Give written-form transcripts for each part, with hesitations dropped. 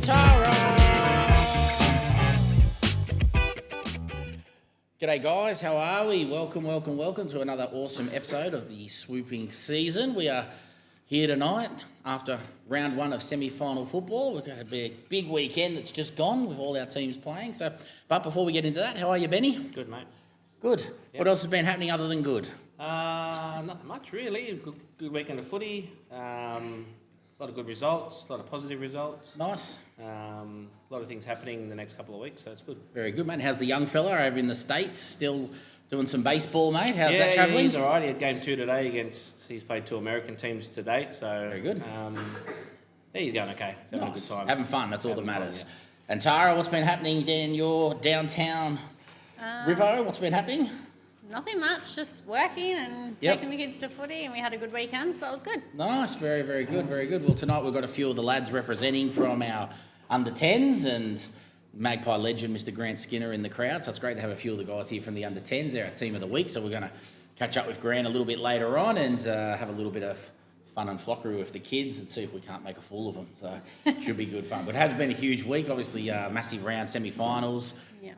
Tara. G'day guys, how are we? Welcome to another awesome episode of the swooping season. We are here tonight after round one of semi-final football. We've got a big weekend that's just gone with all our teams playing. But before we get into that, how are you, Benny? Good, mate. Good. Yep. What else has been happening other than good? Nothing much, really. Good weekend of footy. A lot of good results, a lot of positive results. Nice. A lot of things happening in the next couple of weeks, so it's good. Very good, mate. How's the young fella over in the States? Still doing some baseball, mate? How's that travelling? Yeah, he's all right. He had game 2 today he's played 2 American teams to date, so... Very good. Yeah, he's going okay. He's having a good time. Having fun, that's all that Having matters. fun, yeah. And Tara, what's been happening in your downtown Rivo? What's been happening? Nothing much, just working and taking the kids to footy, and we had a good weekend, so that was good. Nice, very good. Well, tonight we've got a few of the lads representing from our under-10s and Magpie legend Mr. Grant Skinner in the crowd, so it's great to have a few of the guys here from the under-10s. They're our team of the week, so we're going to catch up with Grant a little bit later on and have a little bit of fun and flockery with the kids and see if we can't make a fool of them. So it should be good fun. But it has been a huge week, obviously massive round semi-finals. Yeah.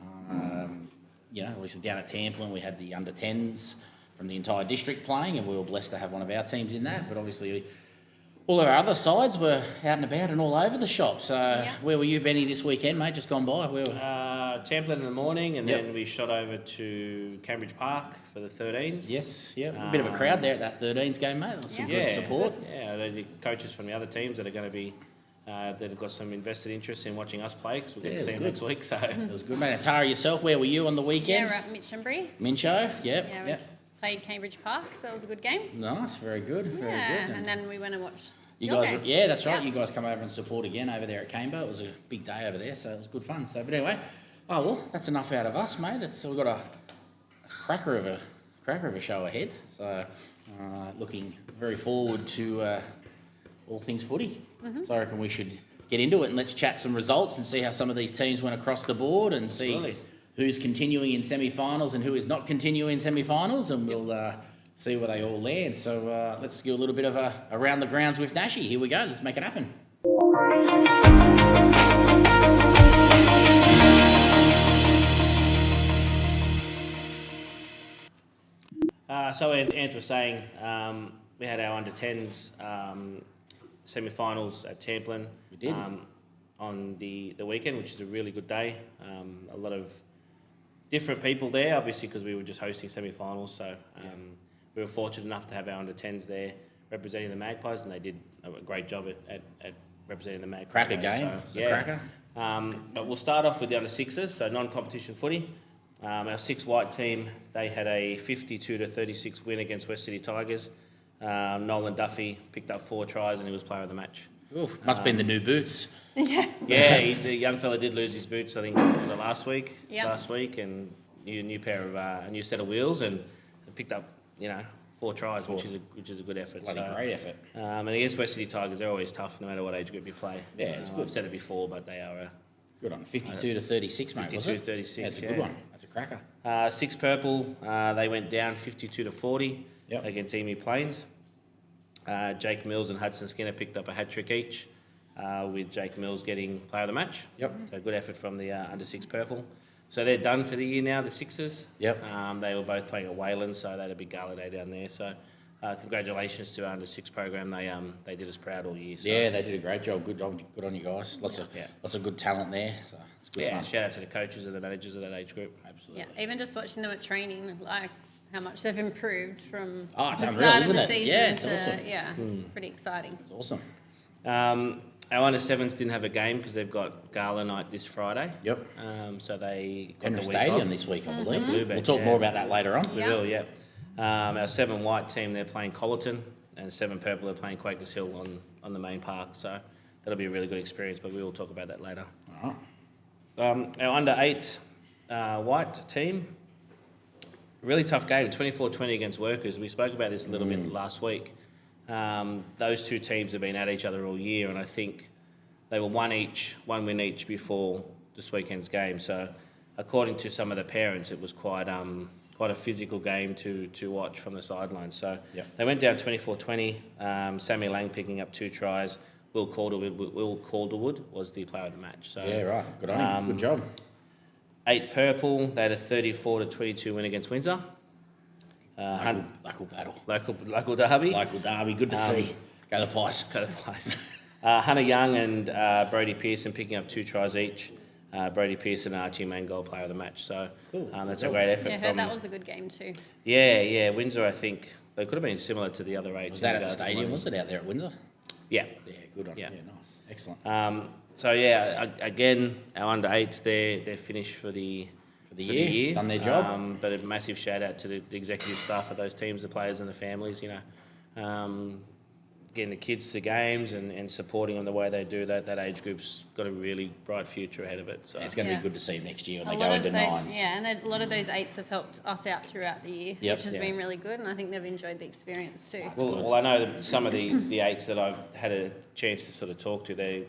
Obviously down at Tamplin we had the under-10s from the entire district playing, and we were blessed to have one of our teams in that. But obviously all of our other sides were out and about and all over the shop. So where were you, Benny, this weekend, mate? Just gone by? Where were... Tamplin in the morning, and then we shot over to Cambridge Park for the 13s. Yes, a bit of a crowd there at that 13s game, mate. There was some good support. Yeah, the coaches from the other teams that are going to be... that have got some invested interest in watching us play, because we'll get to see them next week. So it was good, mate. And Tara, yourself, where were you on the weekend? Yeah, we're at Mitchinbury. Mincho, We played Cambridge Park, so it was a good game. Nice, very good. And then we went and watched you guys. Game. Yeah, that's right. You guys come over and support again over there at Cambo. It was a big day over there, so it was good fun. So, but anyway, that's enough out of us, mate. We've got a cracker of a show ahead. So, looking very forward to all things footy. So I reckon we should get into it and let's chat some results and see how some of these teams went across the board and see who's continuing in semi-finals and who is not continuing in semi-finals, and we'll see where they all land. So let's do a little bit of a around the grounds with Dashy. Here we go. Let's make it happen. So Ant was saying we had our under-10s semi-finals at Tamplin. We did. On the weekend, which is a really good day. A lot of different people there, obviously, because we were just hosting semi-finals. So we were fortunate enough to have our under-10s there representing the Magpies, and they did a great job at representing the Magpies. Cracker game. So, cracker. But we'll start off with the under-6s, so non-competition footy. Our 6 white team, they had a 52-36 win against West City Tigers. Nolan Duffy picked up 4 tries and he was player of the match. Oof, must have been the new boots. Yeah, the young fella did lose his boots, I think, was it last week? Yeah. Last week, and a new set of wheels, and picked up, 4 tries, which is a good effort. Great effort. And against West City Tigers, they're always tough, no matter what age group you play. Yeah, it's good. I've said it before, but they are good on 52-36, mate. 52-36. That's a good one. That's a cracker. 6 purple, they went down 52-40 against Emu Plains. Jake Mills and Hudson Skinner picked up a hat-trick each, with Jake Mills getting player of the match. Yep. So good effort from the under-6 purple. So they're done for the year now, the Sixers. Yep. They were both playing at Wayland, so they had a big gala day down there. So congratulations to our under-6 program. They did us proud all year. So. Yeah, they did a great job. Good on you guys. Lots of good talent there. So it's good fun. Shout out to the coaches and the managers of that age group. Absolutely. Yeah, even just watching them at training, like how much they've improved from it's the unreal, start of isn't the it? season Yeah, it's to awesome. it's pretty exciting. It's awesome. Our under-7s didn't have a game because they've got gala night this Friday. Yep. So they got Penrith the week Stadium off. this week, I believe. Bluebet, We'll talk more about that later on. We will, yeah. Our 7 white team, they're playing Colleton, and 7 purple are playing Quakers Hill on the main park. So that'll be a really good experience, but we will talk about that later. All right. Our under-8 white team, really tough game, 24-20 against Workers. We spoke about this a little bit last week. Those 2 teams have been at each other all year, and I think they were one win each before this weekend's game. So, according to some of the parents, it was quite a physical game to watch from the sidelines. So they went down 24-20. Sammy Lang picking up 2 tries. Will Calderwood was the player of the match. So Yeah, right. Good on him. Good job. 8 purple. They had a 34-22 win against Windsor. Local battle. Local derby. Local derby. Good to see. Go the Pies. Go the Pies. Hunter Young and Brody Pearson picking up 2 tries each. Brody Pearson and Archie Mangold player of the match. So Cool. that's a great effort. Yeah, I heard that was a good game too. Yeah. Windsor, I think, they could have been similar to the other 8. Was that at the stadium? Was it out there at Windsor? Yeah. Yeah, good on Yeah. you. Yeah, nice. Excellent. Again, our under 8s, they're finished for the year. Done their job. But a massive shout out to the executive staff of those teams, the players and the families, getting the kids to games and supporting them the way they do. That age group's got a really bright future ahead of it. So It's going to Yeah. be good to see next year when A they lot go of into they- 9s. Yeah, and there's a lot of those 8s have helped us out throughout the year, Yep. which has Yeah. been really good, and I think they've enjoyed the experience too. Well, I know that some of the 8s that I've had a chance to sort of talk to, they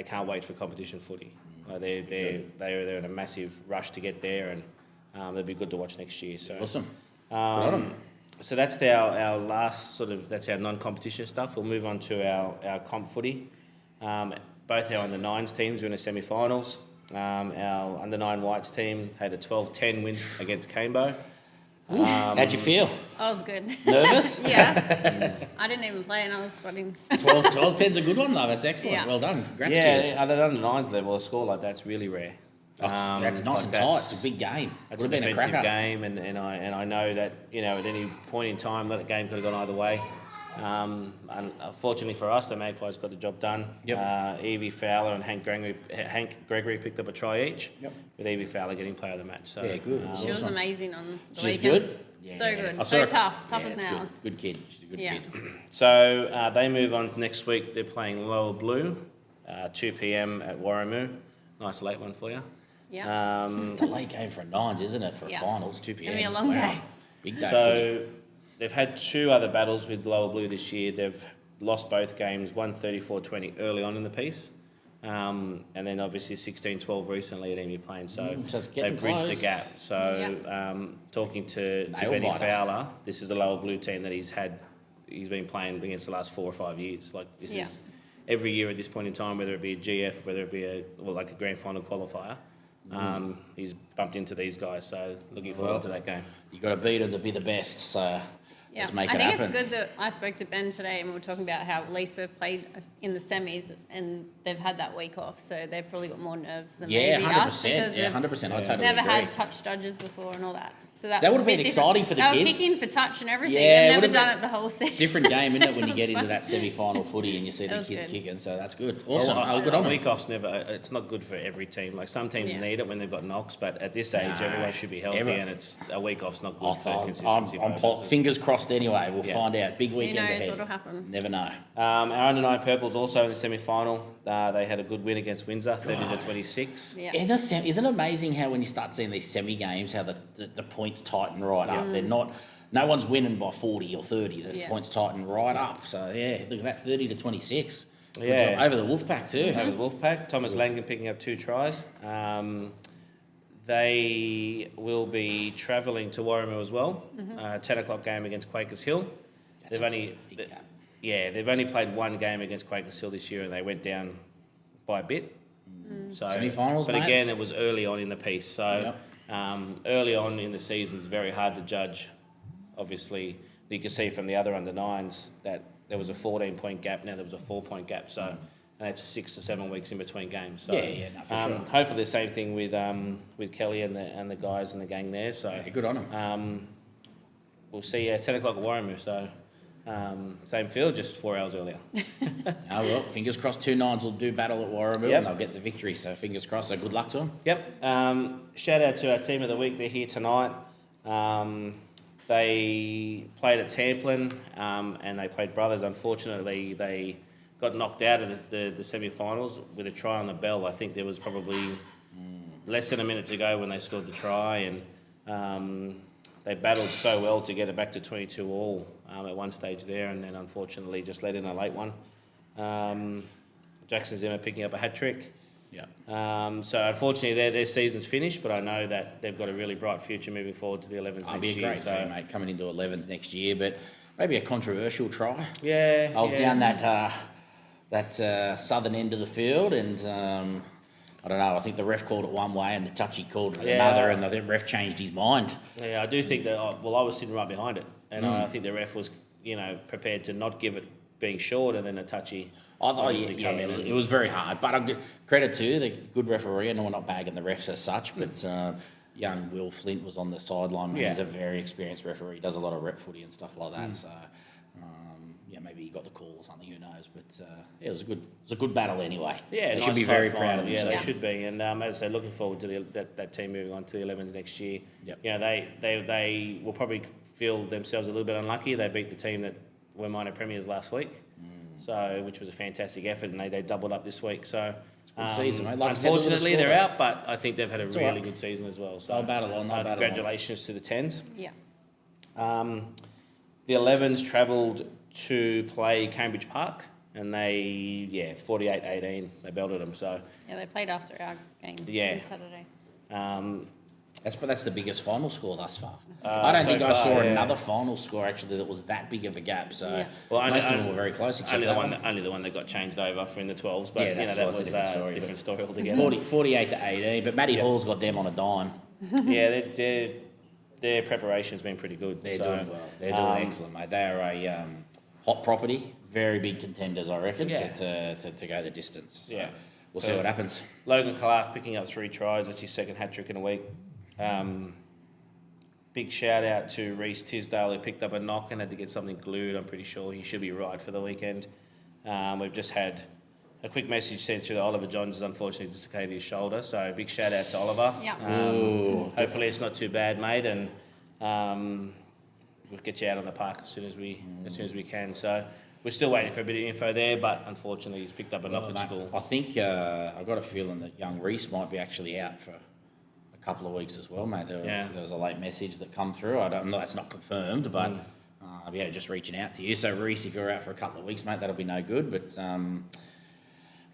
can't wait for competition footy. They're in a massive rush to get there, and they'll be good to watch next year. So Awesome. Good on 'em. So that's our last that's our non-competition stuff. We'll move on to our comp footy. Both our under 9s teams are in the semi-finals. Our under 9 Whites team had a 12-10 win against Cambo. How'd you feel? I was good. Nervous? Yes. I didn't even play and I was sweating. 12-10's a good one, though. That's excellent. Yeah. Well done. Congrats to you. At an under 9s level, a score like that's really rare. That's nice and tight. It's a big game. That's Would a have been a defensive cracker. game, and I know that at any point in time that game could have gone either way. And unfortunately for us, the Magpies got the job done. Yep. Evie Fowler and Hank Gregory picked up a try each. Yep. With Evie Fowler getting player of the match. So Yeah, good. She was Awesome. amazing on the She's weekend. good? So Yeah. good. I saw So her- tough Yeah, as it's nails. Good kid. She's a good Yeah. kid. So they move on next week. They're playing Lower Blue, 2 p.m. at Warramoo. Nice late one for you. Yeah. It's a late game for a 9s, isn't it? For a Yeah. finals, 2 p.m. Gonna be a long day. Big day. footy. So they've had 2 other battles with Lower Blue this year. They've lost both games, 34-20 early on in the piece. And then obviously 16-12 recently at Emu Plains. So So it's getting they've bridged the close. gap. So talking to Nail Benny biter. Fowler, this is a Lower Blue team that he's been playing against the last 4 or 5 years. Like this Yeah. is every year at this point in time, whether it be a GF, whether it be a grand final qualifier. He's bumped into these guys, so looking forward to that game. You got to beat her to be the best. So Yeah, let's make I it think happen. it's good that I spoke to Ben today and we were talking about how at least we've played in the semis and they've had that week off, so they've probably got more nerves than Yeah, maybe 100%. us because Yeah, we've 100%. I totally never agree. had touch judges before and all that. So that That was would a have bit been different. exciting for the They were kids. kicking for touch and everything. Yeah, it They've would never have done been it the whole season. Different game, isn't it, when you It get was into fun. that semi-final footy and you see the was kids good. kicking. So that's good. Awesome. Well, Good a on them. week off's it's not good for every team. Like some teams Yeah. need it when they've got knocks, but at this age, No. everyone should be healthy, Everyone- and a week off's not good for consistency. I'm purposes. fingers crossed anyway. We'll Yeah. find out. Big Who weekend knows ahead. what'll happen. Never know. Our under 9 purples also in the semi-final. They had a good win against Windsor, 30-26. Yeah. Yeah, isn't it amazing how when you start seeing these semi games, how the points tighten right up? They're not. No one's winning by 40 or 30. The Yeah. points tighten right up. So yeah, look at that, 30-26. Good Yeah. job. Over the Wolfpack too. Over the Wolfpack, Thomas Langan picking up 2 tries. They will be travelling to Warramoo as well. 10 o'clock game against Quakers Hill. That's They've a only big gap. they've only played 1 game against Quakers Hill this year, and they went down by a bit. So Semi-finals, but mate. again, it was early on in the piece. So early on in the season is very hard to judge. Obviously, you can see from the other under 9s that there was a 14-point gap. Now there was a 4-point gap. So. And it's 6 to 7 weeks in between games. So, Yeah, no, for sure. Hopefully the same thing with Kelly and the guys and the gang there. So Yeah, good on them. we'll see 10 o'clock at Warramoo. So same field, just 4 hours earlier. Oh well, fingers crossed. 2 9s will do battle at Warramoo Yep. and they'll get the victory. So fingers crossed. So good luck to them. Yep. Shout out to our team of the week. They're here tonight. They played at Tamplin and they played Brothers. Unfortunately, they got knocked out of the semi-finals with a try on the bell. I think there was probably less than a minute to go when they scored the try, and they battled so well to get it back to 22 all at one stage there, and then unfortunately just let in a late one. Jackson Zimmer picking up a hat trick. Yeah. So unfortunately their season's finished, but I know that they've got a really bright future moving forward to the 11s It'll next be a year. great team, mate, coming into 11s next year. But maybe a controversial try. Yeah. I was down that southern end of the field, and I don't know. I think the ref called it one way, and the touchy called it another, and the ref changed his mind. Yeah, I do think that. Well, I was sitting right behind it, and I think the ref was, prepared to not give it being short, and then the touchy. I thought, obviously come in it was very hard. But I credit to the good referee. I know we're not bagging the refs as such, but young Will Flint was on the sideline. Man. Yeah. He's a very experienced referee. He does a lot of rep footy and stuff like that. So, maybe he got the call or something. Who knows? But it was a good battle anyway. Yeah, they nice should be tight very final. proud of themselves. Yeah, they should be. And as I said, looking forward to that team moving on to the 11s next year. Yep. They will probably feel themselves a little bit unlucky. They beat the team that were minor premiers last week, which was a fantastic effort, and they doubled up this week. So. Good season, mate. Like I said, Unfortunately, look at the they're score. out, but I think they've had a It's really all right. good season as well. So No battle on, no battle on. congratulations to the 10s. Yeah. The 11s travelled to play Cambridge Park, and they 48-18. They belted them. So Yeah, they played after our game Yeah. on Saturday. That's the biggest final score thus far. I don't so think I far, saw yeah. another final score actually that was that big of a gap. So Yeah. Well, most of them were very close. Except Only for the that one, only the one that got changed over for in the 12s, but Yeah, that's that what's a was different story, a different but- story altogether. 48-18. But Matty Hall's got them on a dime. Yeah, their preparation's been pretty good. They're so, doing well. They're doing excellent, mate. They are a hot property. Very big contenders, I reckon, Yeah. to go the distance. So Yeah. we'll So- see what happens. Logan Clark picking up 3 tries. That's his second hat trick in a week. Big shout out to Reece Tisdale, who picked up a knock and had to get something glued. I'm pretty sure he should be right for the weekend. We've just had a quick message sent through that Oliver Johns has unfortunately dislocated his shoulder. So big shout out to Oliver. Yeah. Hopefully it's not too bad, mate, and we'll get you out on the park as soon as we can. So we're still waiting for a bit of info there, but unfortunately he's picked up a knock at Mate, school. I think I've got a feeling that young Reece might be actually out for a couple of weeks as well, mate. There was a late message that come through. I don't know, that's not confirmed, but just reaching out to you. So Reece, if you're out for a couple of weeks, mate, that'll be no good. But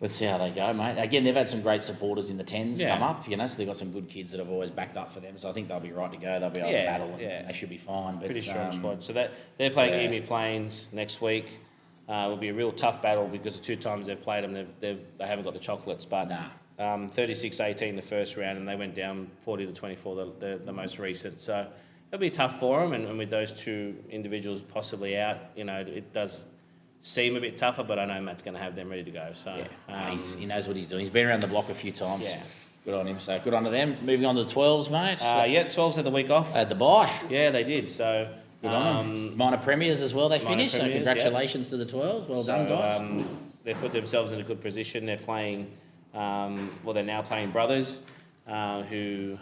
let's see how they go, mate. Again, they've had some great supporters in the 10s come up, so they've got some good kids that have always backed up for them. So I think they'll be right to go. They'll be able to battle and they should be fine. But, Pretty strong squad. So they're playing Emu Plains next week. It will be a real tough battle because the 2 times they've played them, they haven't got the chocolates. But 36-18 the first round, and they went down 40-24 the most recent. So it'll be tough for them, and with those 2 individuals possibly out, it does seem a bit tougher. But I know Matt's going to have them ready to go. So he knows what he's doing. He's been around the block a few times. Yeah. Good on him. So good on to them. Moving on to the 12s, mate. 12s had the week off. Had the bye. Yeah, they did. So Good on them. Minor premiers as well, they Minor finished. So premiers, congratulations to the 12s. Well done, guys. They put themselves in a good position. They're playing, they're now playing Brothers, who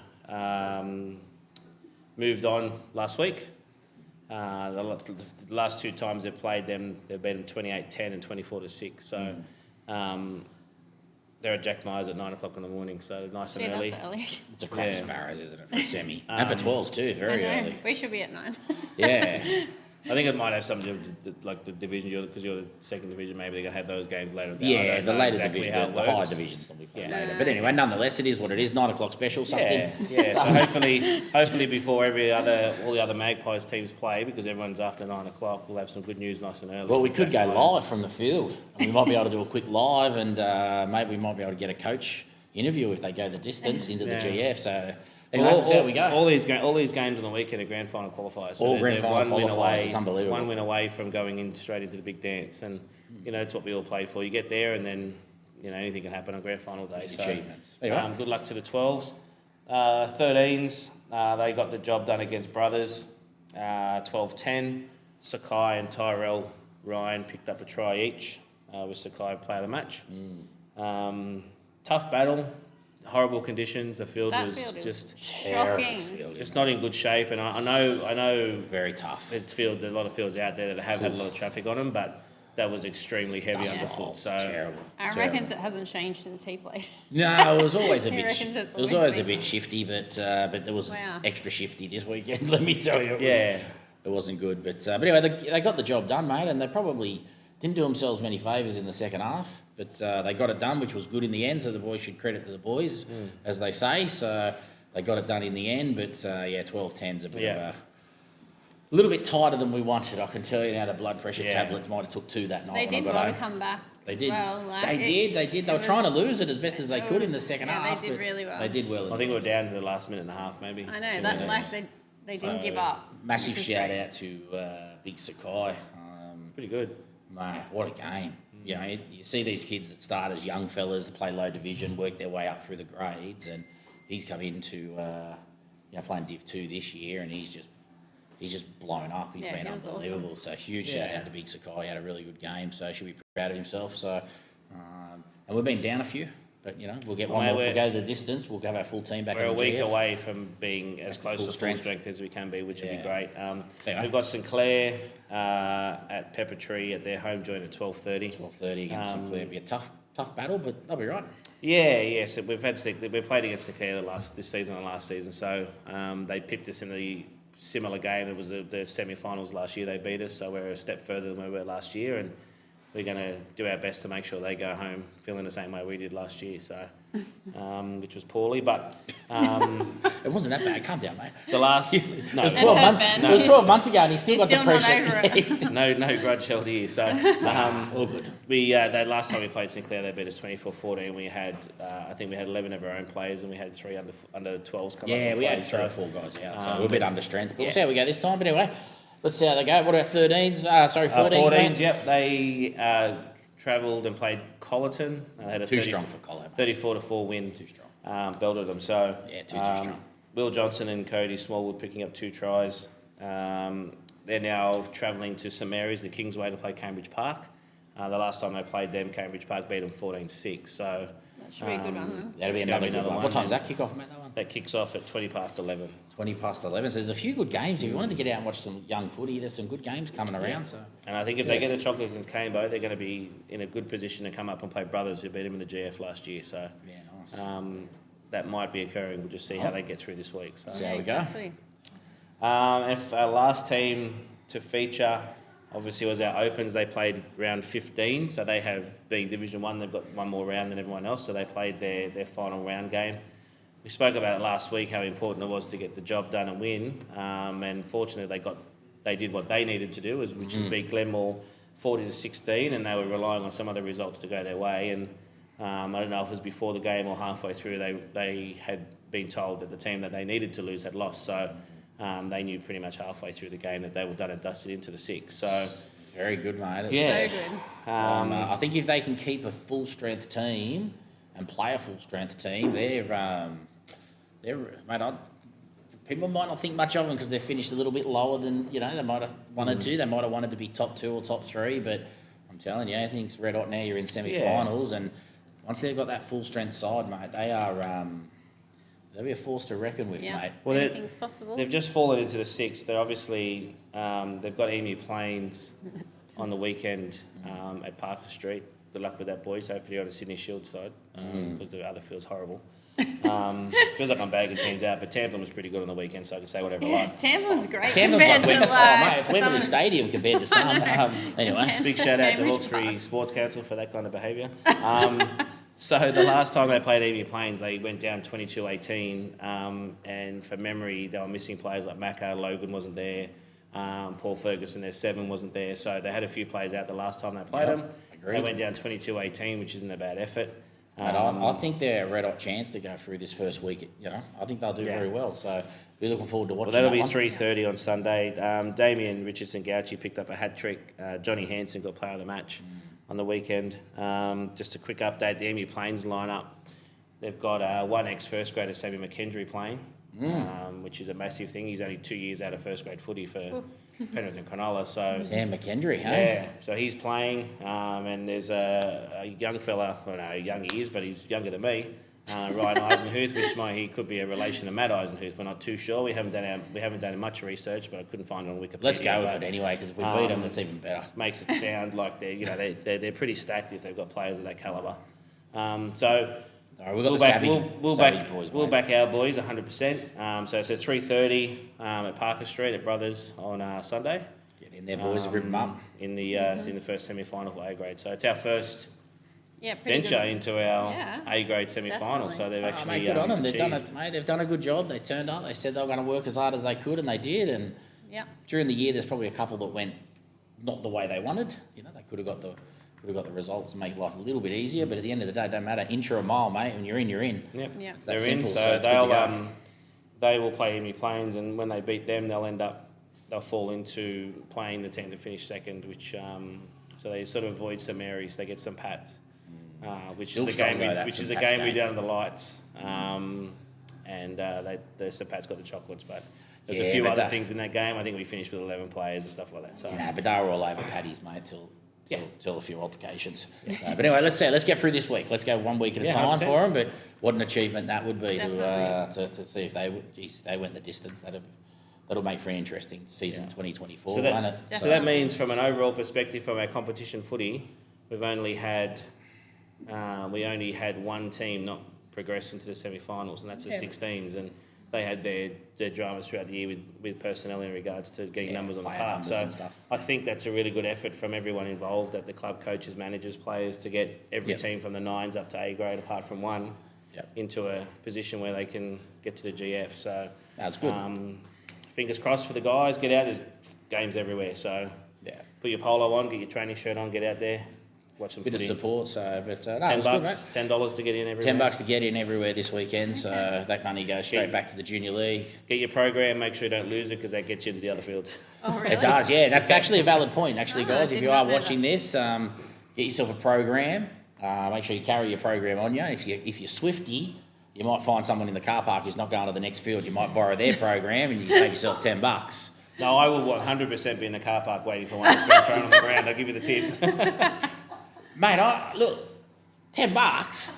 moved on last week. The last 2 times they've played them, they've beaten 28-10 and 24-6. So they're at Jack Myers at 9 o'clock in the morning, so they're nice and early. That's early. It's a crap sparrows, isn't it, for a semi? And for 12s too, very I know. early. We should be at 9. Yeah. I think it might have something to do with the division, because you're the second division, maybe they're going to have those games later. Yeah, I don't the know later exactly division, how it the higher works. divisions that we play Yeah. later. But anyway, nonetheless, it is what it is. 9 o'clock special, something. Yeah. So hopefully before all the other Magpies teams play, because everyone's after 9 o'clock, we'll have some good news nice and early. Well, we could go Magpies. live from the field. We might be able to do a quick live, and maybe we might be able to get a coach interview if they go the distance into the GF. So anyway, we'll see how we go. All these games on the weekend are grand final qualifiers. So All grand they're final one win qualifiers, away, it's unbelievable. 1 win away from going straight into the big dance, and it's what we all play for. You get there, and then anything can happen on grand final day. So Achievements. Anyway. good luck to the 12s. 13s, they got the job done against Brothers. 12-10. Sakai and Tyrell Ryan picked up a try each, with Sakai player of the match. Tough battle, horrible conditions. The field That was field is just shocking. just not in good shape, and I know Very tough. there's a lot of fields out there that have had a lot of traffic on them, but that was extremely heavy Dust underfoot. balls, So terrible. I terrible. reckon it hasn't changed since he played. No, it was always a He bit. reckons it's It was always always a been- bit shifty, but there was Wow. extra shifty this weekend. Let me tell you, Yeah. it wasn't good. But anyway, they got the job done, mate, and they probably didn't do themselves many favours in the second half. But they got it done, which was good in the end. So the boys should credit to the boys, as they say. So they got it done in the end. But 12-10's a bit of a little bit tighter than we wanted. I can tell you now. The blood pressure tablets might have took 2 that night. They when I did got well home. to come back. They did. Well, like They did. They were trying to lose it as best as they could in the second half. They did but really well. They did well. I think we were down to the last minute and a half, maybe. I know 2 that minutes. they didn't give up. Massive which is shout great. out to Big Sakai. Pretty good. Mate, what a game. You know, you see these kids that start as young fellas, that play low division, work their way up through the grades, and he's come into playing Div 2 this year, and he's just blown up. He's been he was unbelievable. So huge shout out to Big Sakai. He had a really good game, so should be proud of himself. So, and we've been down a few, but you know we'll get one more. We'll go the distance. We'll have our full team back. We're in a the week GF. away from being as close full to full strength. strength as we can be, which would be Yeah. great. Yeah. We've got St Clair at Pepper Tree at their home joint at 12:30. 12:30 against St Clair. It'll be a tough battle, but they'll be right. Yeah. So we've played against St Clair this season and last season. So they pipped us in the similar game. It was the semi-finals last year. They beat us, so we're a step further than we were last year, and we're going to do our best to make sure they go home feeling the same way we did last year. So, which was poorly, but It wasn't that bad. Calm down, mate. the last It was It 12 hurt months. Ben. It was 12 months ago, and he's still He's got still not depression. over it. He's still- no grudge held here. So all good. the last time we played St Clair, they beat us 24-14. We had I think we had 11 of our own players, and we had 3 under 12s come up. Yeah, and we play. had 3 or 4 guys out, so we're a but- bit under strength. But yeah. we'll see how we go this time. But anyway, let's see how they go. What about 13s? 14s. 14s, mate? yep. They travelled and played Collerton. They had a Too strong for Collar, mate. 34-4 win. Too strong. Belted them. So Yeah, too strong. Will Johnson and Cody Smallwood picking up 2 tries. They're now travelling to St Mary's, the Kingsway, to play Cambridge Park. The last time they played them, Cambridge Park beat them 14-6. So That should be a good one, though. That'll be It's gonna another be good another one. one, What time's yeah. that kick off, mate, that one? that kicks off at 11:20. 20 past 11. So there's a few good games. If you wanted to get out and watch some young footy, there's some good games coming around. So And I think if they get the chocolate against Cambo, they're going to be in a good position to come up and play Brothers, who beat them in the GF last year. So yeah, nice. that might be occurring. We'll just see how they get through this week. So. See how we go. Exactly. If our last team to feature, obviously, was our Opens. They played round 15, so they have, being Division 1, they've got one more round than everyone else, so they played their final round game. We spoke about it last week, how important it was to get the job done and win, and fortunately they did what they needed to do, which is beat Glenmore 40-16, and they were relying on some other results to go their way. And I don't know if it was before the game or halfway through, they had been told that the team that they needed to lose had lost, so they knew pretty much halfway through the game that they were done and dusted into the 6. So Very good, mate. It's- Yeah. So good. I think if they can keep a full strength team and play a full strength team, people might not think much of them because they're finished a little bit lower than they might have wanted to. They might have wanted to be top 2 or top 3, but I'm telling you, I think it's red hot now. You're in semi-finals, and once they've got that full strength side, mate, they are they'll be a force to reckon with, Yeah. mate. Well, Anything's possible. they've just fallen into the 6. They're obviously they've got Emu Plains on the weekend at Parker Street. Good luck with that, boys. Hopefully you're on the Sydney Shield side because the other field's horrible. Feels like I'm bagging teams out, but Tamplin was pretty good on the weekend, so I can say whatever I like. Tamplin's great Tamplin's compared like to mate, it's some Wembley of- Stadium compared to some. Anyway, Yes. Big shout out to Cambridge Hawkesbury Park. Sports Council for that kind of behaviour. So the last time they played Emu Plains, they went down 22-18, and for memory, they were missing players like Macca, Logan wasn't there, Paul Ferguson, their 7 wasn't there, so they had a few players out the last time they played them. agreed. They went down 22-18, which isn't a bad effort. But I think they're a red hot chance to go through this first week. I think they'll do Yeah. very well. So we're looking forward to watching. Well, that'll be that one. 3:30 on Sunday. Damien Richardson-Gauchi picked up a hat trick. Johnny Hansen got player of the match on the weekend. Just a quick update, the Emu Plains lineup. They've got one ex-first grader, Sammy McKendry, playing, which is a massive thing. He's only 2 years out of first grade footy for Penrith and Cronulla. So Sam McKendry, hey? yeah, so he's playing, and there's a young fella, well, no, young he is, but he's younger than me, Ryan Eisenhuth, which he could be a relation to Matt Eisenhuth. We're not too sure. We haven't done much research, but I couldn't find it on Wikipedia. Let's go with but it anyway, because if we beat them, that's even better. Makes it sound like they're pretty stacked if they've got players of that calibre. So All right, we've got the Savage, Savage boys, we'll mate. back our boys 100%. So it's at 3:30 at Parker Street at Brothers on Sunday. Get in there, boys, rip them up. In the first semi-final for A grade. So it's our first Yeah, pretty venture good. into our Yeah, A grade semi-final. definitely. So they've actually Mate, good on them. They've done achieved- it, mate. They've done a good job. They turned up. They said they were going to work as hard as they could, and they did. And Yeah. during the year, there's probably a couple that went not the way they wanted. They could have got could have got the results and make life a little bit easier. But at the end of the day, it don't matter. Inch or a mile, mate. When you're in, you're in. Yep. Yeah. It's They're that in, simple. so It's good to go. they will play Emu Plains, and when they beat them, they'll fall into playing the team to finish second, which so they sort of avoid some Marys, they get some Pats, which Still is the game strong, though, which that's is the the Pats game we game. down to the lights, and the St Pat's got the chocolates, but there's a Yeah, few but other that- things in that game. I think we finished with 11 players and stuff like that. So Nah, but they were all over Paddy's, mate, till a few altercations. So, but anyway, let's get through this week. Let's go 1 week at a Yeah, time 100%. for them. But what an achievement that would be Definitely. to see if they went the distance. That'll make for an interesting season 2024, So won't it? Definitely. So that means, from an overall perspective, from our competition footy, we only had one team not progress into the semi-finals, and that's the Yeah. 16s, and they had their dramas throughout the year with personnel in regards to getting numbers on the player park. numbers So and stuff. I think that's a really good effort from everyone involved, at the club, coaches, managers, players, to get every Yep. team from the 9s up to A grade, apart from one, Yep. into a position where they can get to the GF. So That's good. fingers crossed for the guys. Get out. There's games everywhere. So Yeah. put your polo on, get your training shirt on, get out there, watch some Bit of footy. support, so but no, it $10 was good, mate. $10 to get in everywhere. $10 to get in everywhere this weekend, so that money goes straight Yeah. back to the junior league. Get your program. Make sure you don't lose it, because that gets you into the other fields. Oh, really? It does, yeah. That's actually a valid point, actually, Ah, guys. I If did you not are know watching this, get yourself a program. Make sure you carry your program on you. If you're Swifty, you might find someone in the car park who's not going to the next field. You might borrow their program and you save yourself $10. No, I will 100% be in the car park waiting for one that's been thrown on the ground. I'll give you the tip. Mate, look, $10,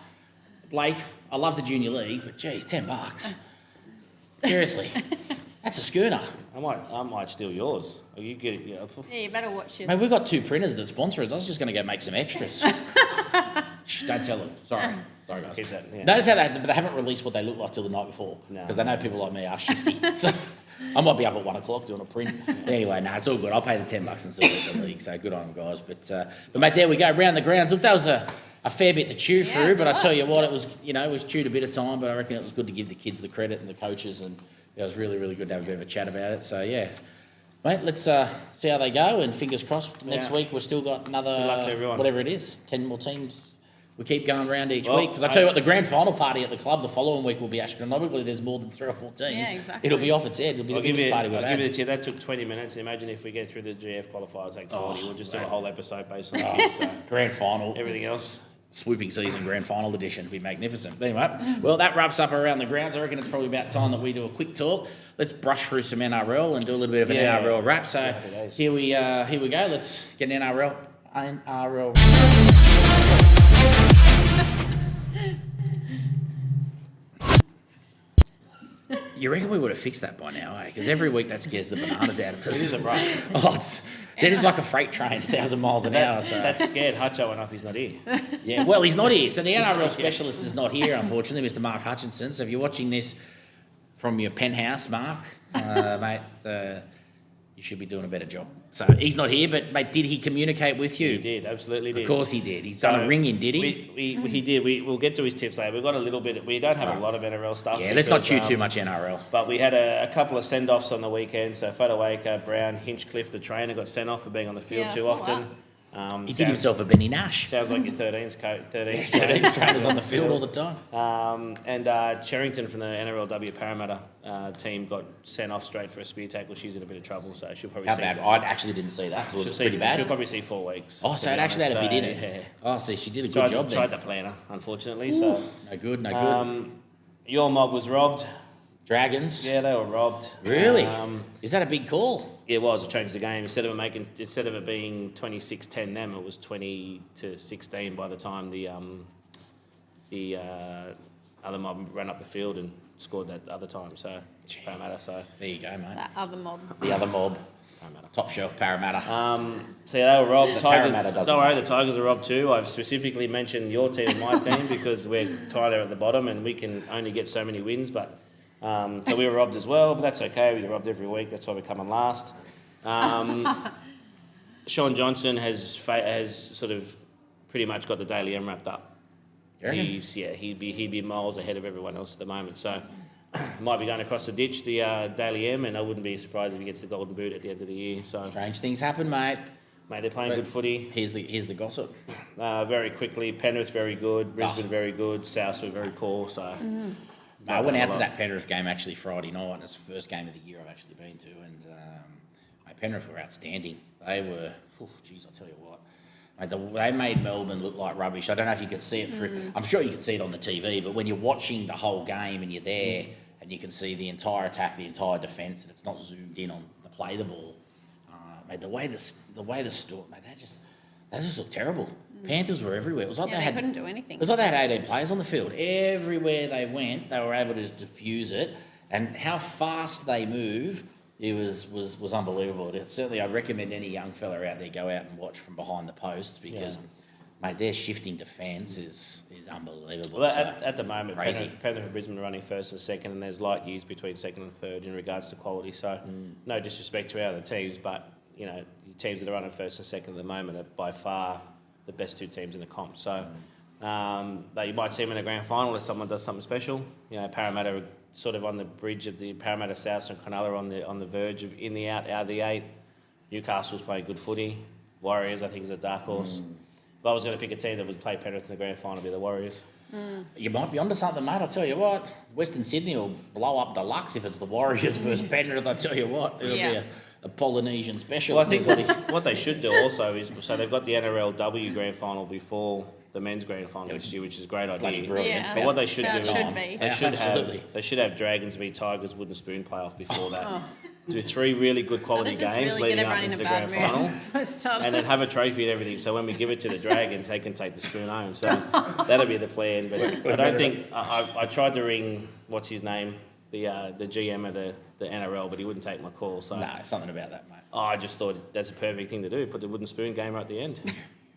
Blake. I love the junior league, but geez, $10. Seriously, that's a schooner. I might steal yours. Or you get it. You know, Yeah, you better watch it. Mate, we've got 2 printers that sponsor us. I was just going to go make some extras. Shh, don't tell them. Sorry, guys. Keep that, yeah. Notice how they haven't released what they look like till the night before, No. because they know people like me are shifty. So I might be up at 1 o'clock doing a print. Anyway, it's all good. I'll pay the $10 and still get the league. So good on them, guys. But mate, there we go. Round the grounds. Look, that was a fair bit to chew through. it's But a I tell lot. you what, it was chewed a bit of time. But I reckon it was good to give the kids the credit and the coaches, and it was really, really good to have a bit of a chat about it. So yeah. Mate, let's see how they go, and fingers crossed next Yeah. week we've still got another, Good luck to everyone. whatever it is, 10 more teams. We keep going round each Well, week, because I tell you what, the grand final party at the club the following week will be astronomically. There's more than 3 or 4 teams. Yeah, exactly. It'll be off its head. It'll be I'll the give biggest you party we've the had. tip. That took 20 minutes. Imagine if we get through the GF qualifier, it'll take 40. We'll just do a right. whole episode based on that. So Grand final, everything else. swooping season grand final edition. It'll be magnificent. But anyway, well, that wraps up around the grounds. I reckon it's probably about time that we do a quick talk. Let's brush through some NRL and do a little bit of an Yeah. NRL wrap. So Happy days. here we go. Let's get an NRL. You reckon we would have fixed that by now, eh? Because every week that scares the bananas out of us. It isn't right. Oh, that is like a freight train, 1,000 miles an hour. So That's scared Hutcho enough he's not here. yeah, well, he's not here. So the NRL specialist is not here, unfortunately, Mr. Mark Hutchinson. So if you're watching this from your penthouse, Mark, mate, you should be doing a better job. So he's not here, but mate, did he communicate with you? He did, absolutely did. Of course he did. He's done a ring in, did he? He did. We'll get to his tips later. We've got a little bit. We don't have a lot of NRL stuff. Yeah, let's not because, chew too much NRL. But we had a couple of send-offs on the weekend. So Fadawaker, Brown, Hinchcliffe, the trainer, got sent off for being on the field Yeah, I too saw often. He did himself a Benny Nash. Sounds like your 13's coach. 13's 13 trainers on the field all the time. And Cherrington from the NRLW Parramatta team got sent off straight for a spear tackle. She's in a bit of trouble, so she'll probably How see. bad? I actually didn't see that. Was it pretty She'll bad? probably see 4 weeks. Oh, to so be it actually had a honest. bit in So, it. yeah. Oh, see, she did a good job Tried then. the planner, unfortunately. So No good, no good. your mob was robbed. Dragons? Yeah, they were robbed. Really? Is that a big call? It was. It changed the game. Instead of it being 26-10 them, it was 20-16 by the time the other mob ran up the field and scored that other time. So Parramatta. So There you go, mate. That other mob. The other mob, Parramatta. top shelf Parramatta. So yeah, they were robbed. The Tigers, Parramatta doesn't don't worry, matter. the Tigers are robbed too. I've specifically mentioned your team and my team because we're tied there at the bottom and we can only get so many wins. But so we were robbed as well, but that's okay. We get robbed every week. That's why we come on last. Sean Johnson has sort of pretty much got the Daily M wrapped up. You reckon? He'd be miles ahead of everyone else at the moment. So might be going across the ditch, the Daily M, and I wouldn't be surprised if he gets the golden boot at the end of the year. So Strange things happen, mate. Mate, they're playing good footy. Here's the gossip. Very quickly. Penrith very good. Brisbane very good. South were very poor. So I went out to that Penrith game actually Friday night. And it's the first game of the year I've actually been to, and Penrith were outstanding. They were, geez, I'll tell you what. They made Melbourne look like rubbish. I don't know if you could see it through. I'm sure you could see it on the TV, but when you're watching the whole game and you're there and you can see the entire attack, the entire defence, and it's not zoomed in on the play the ball, mate, the way the store, mate, they just look terrible. Panthers were everywhere. It was like they couldn't do anything. It was like they had 18 players on the field. Everywhere they went, they were able to just diffuse it, and how fast they move. It was unbelievable. Certainly, I'd recommend any young fella out there go out and watch from behind the posts because, mate, their shifting defence is unbelievable. Well, at the moment, crazy. Penrith and Brisbane are running first and second, and there's light years between second and third in regards to quality. So, no disrespect to our other teams, but the teams that are running first and second at the moment are by far the best two teams in the comp. So, you might see them in a grand final if someone does something special. Parramatta are sort of on the bridge of the Parramatta South and Cronulla on the verge of in the out of the 8. Newcastle's playing good footy. Warriors, I think, is a dark horse. If I was going to pick a team that would play Penrith in the grand final, it'd be the Warriors. You might be onto something, mate. I'll tell you what. Western Sydney will blow up deluxe if it's the Warriors versus Penrith. I'll tell you what. It'll be a Polynesian special. Well, I think what they should do also is, so they've got the NRLW grand final before the men's grand final next year, which is a great idea. Brilliant. Yeah, But what they should do is they should have Dragons v Tigers wooden spoon playoff before that. Do 3 really good quality games leading up into the grand final, and then have a trophy and everything. So when we give it to the Dragons, they can take the spoon home. So that'll be the plan. But I don't think I tried to ring what's his name, the GM of the NRL, but he wouldn't take my call. So something about that, mate. I just thought that's a perfect thing to do. Put the wooden spoon game right at the end.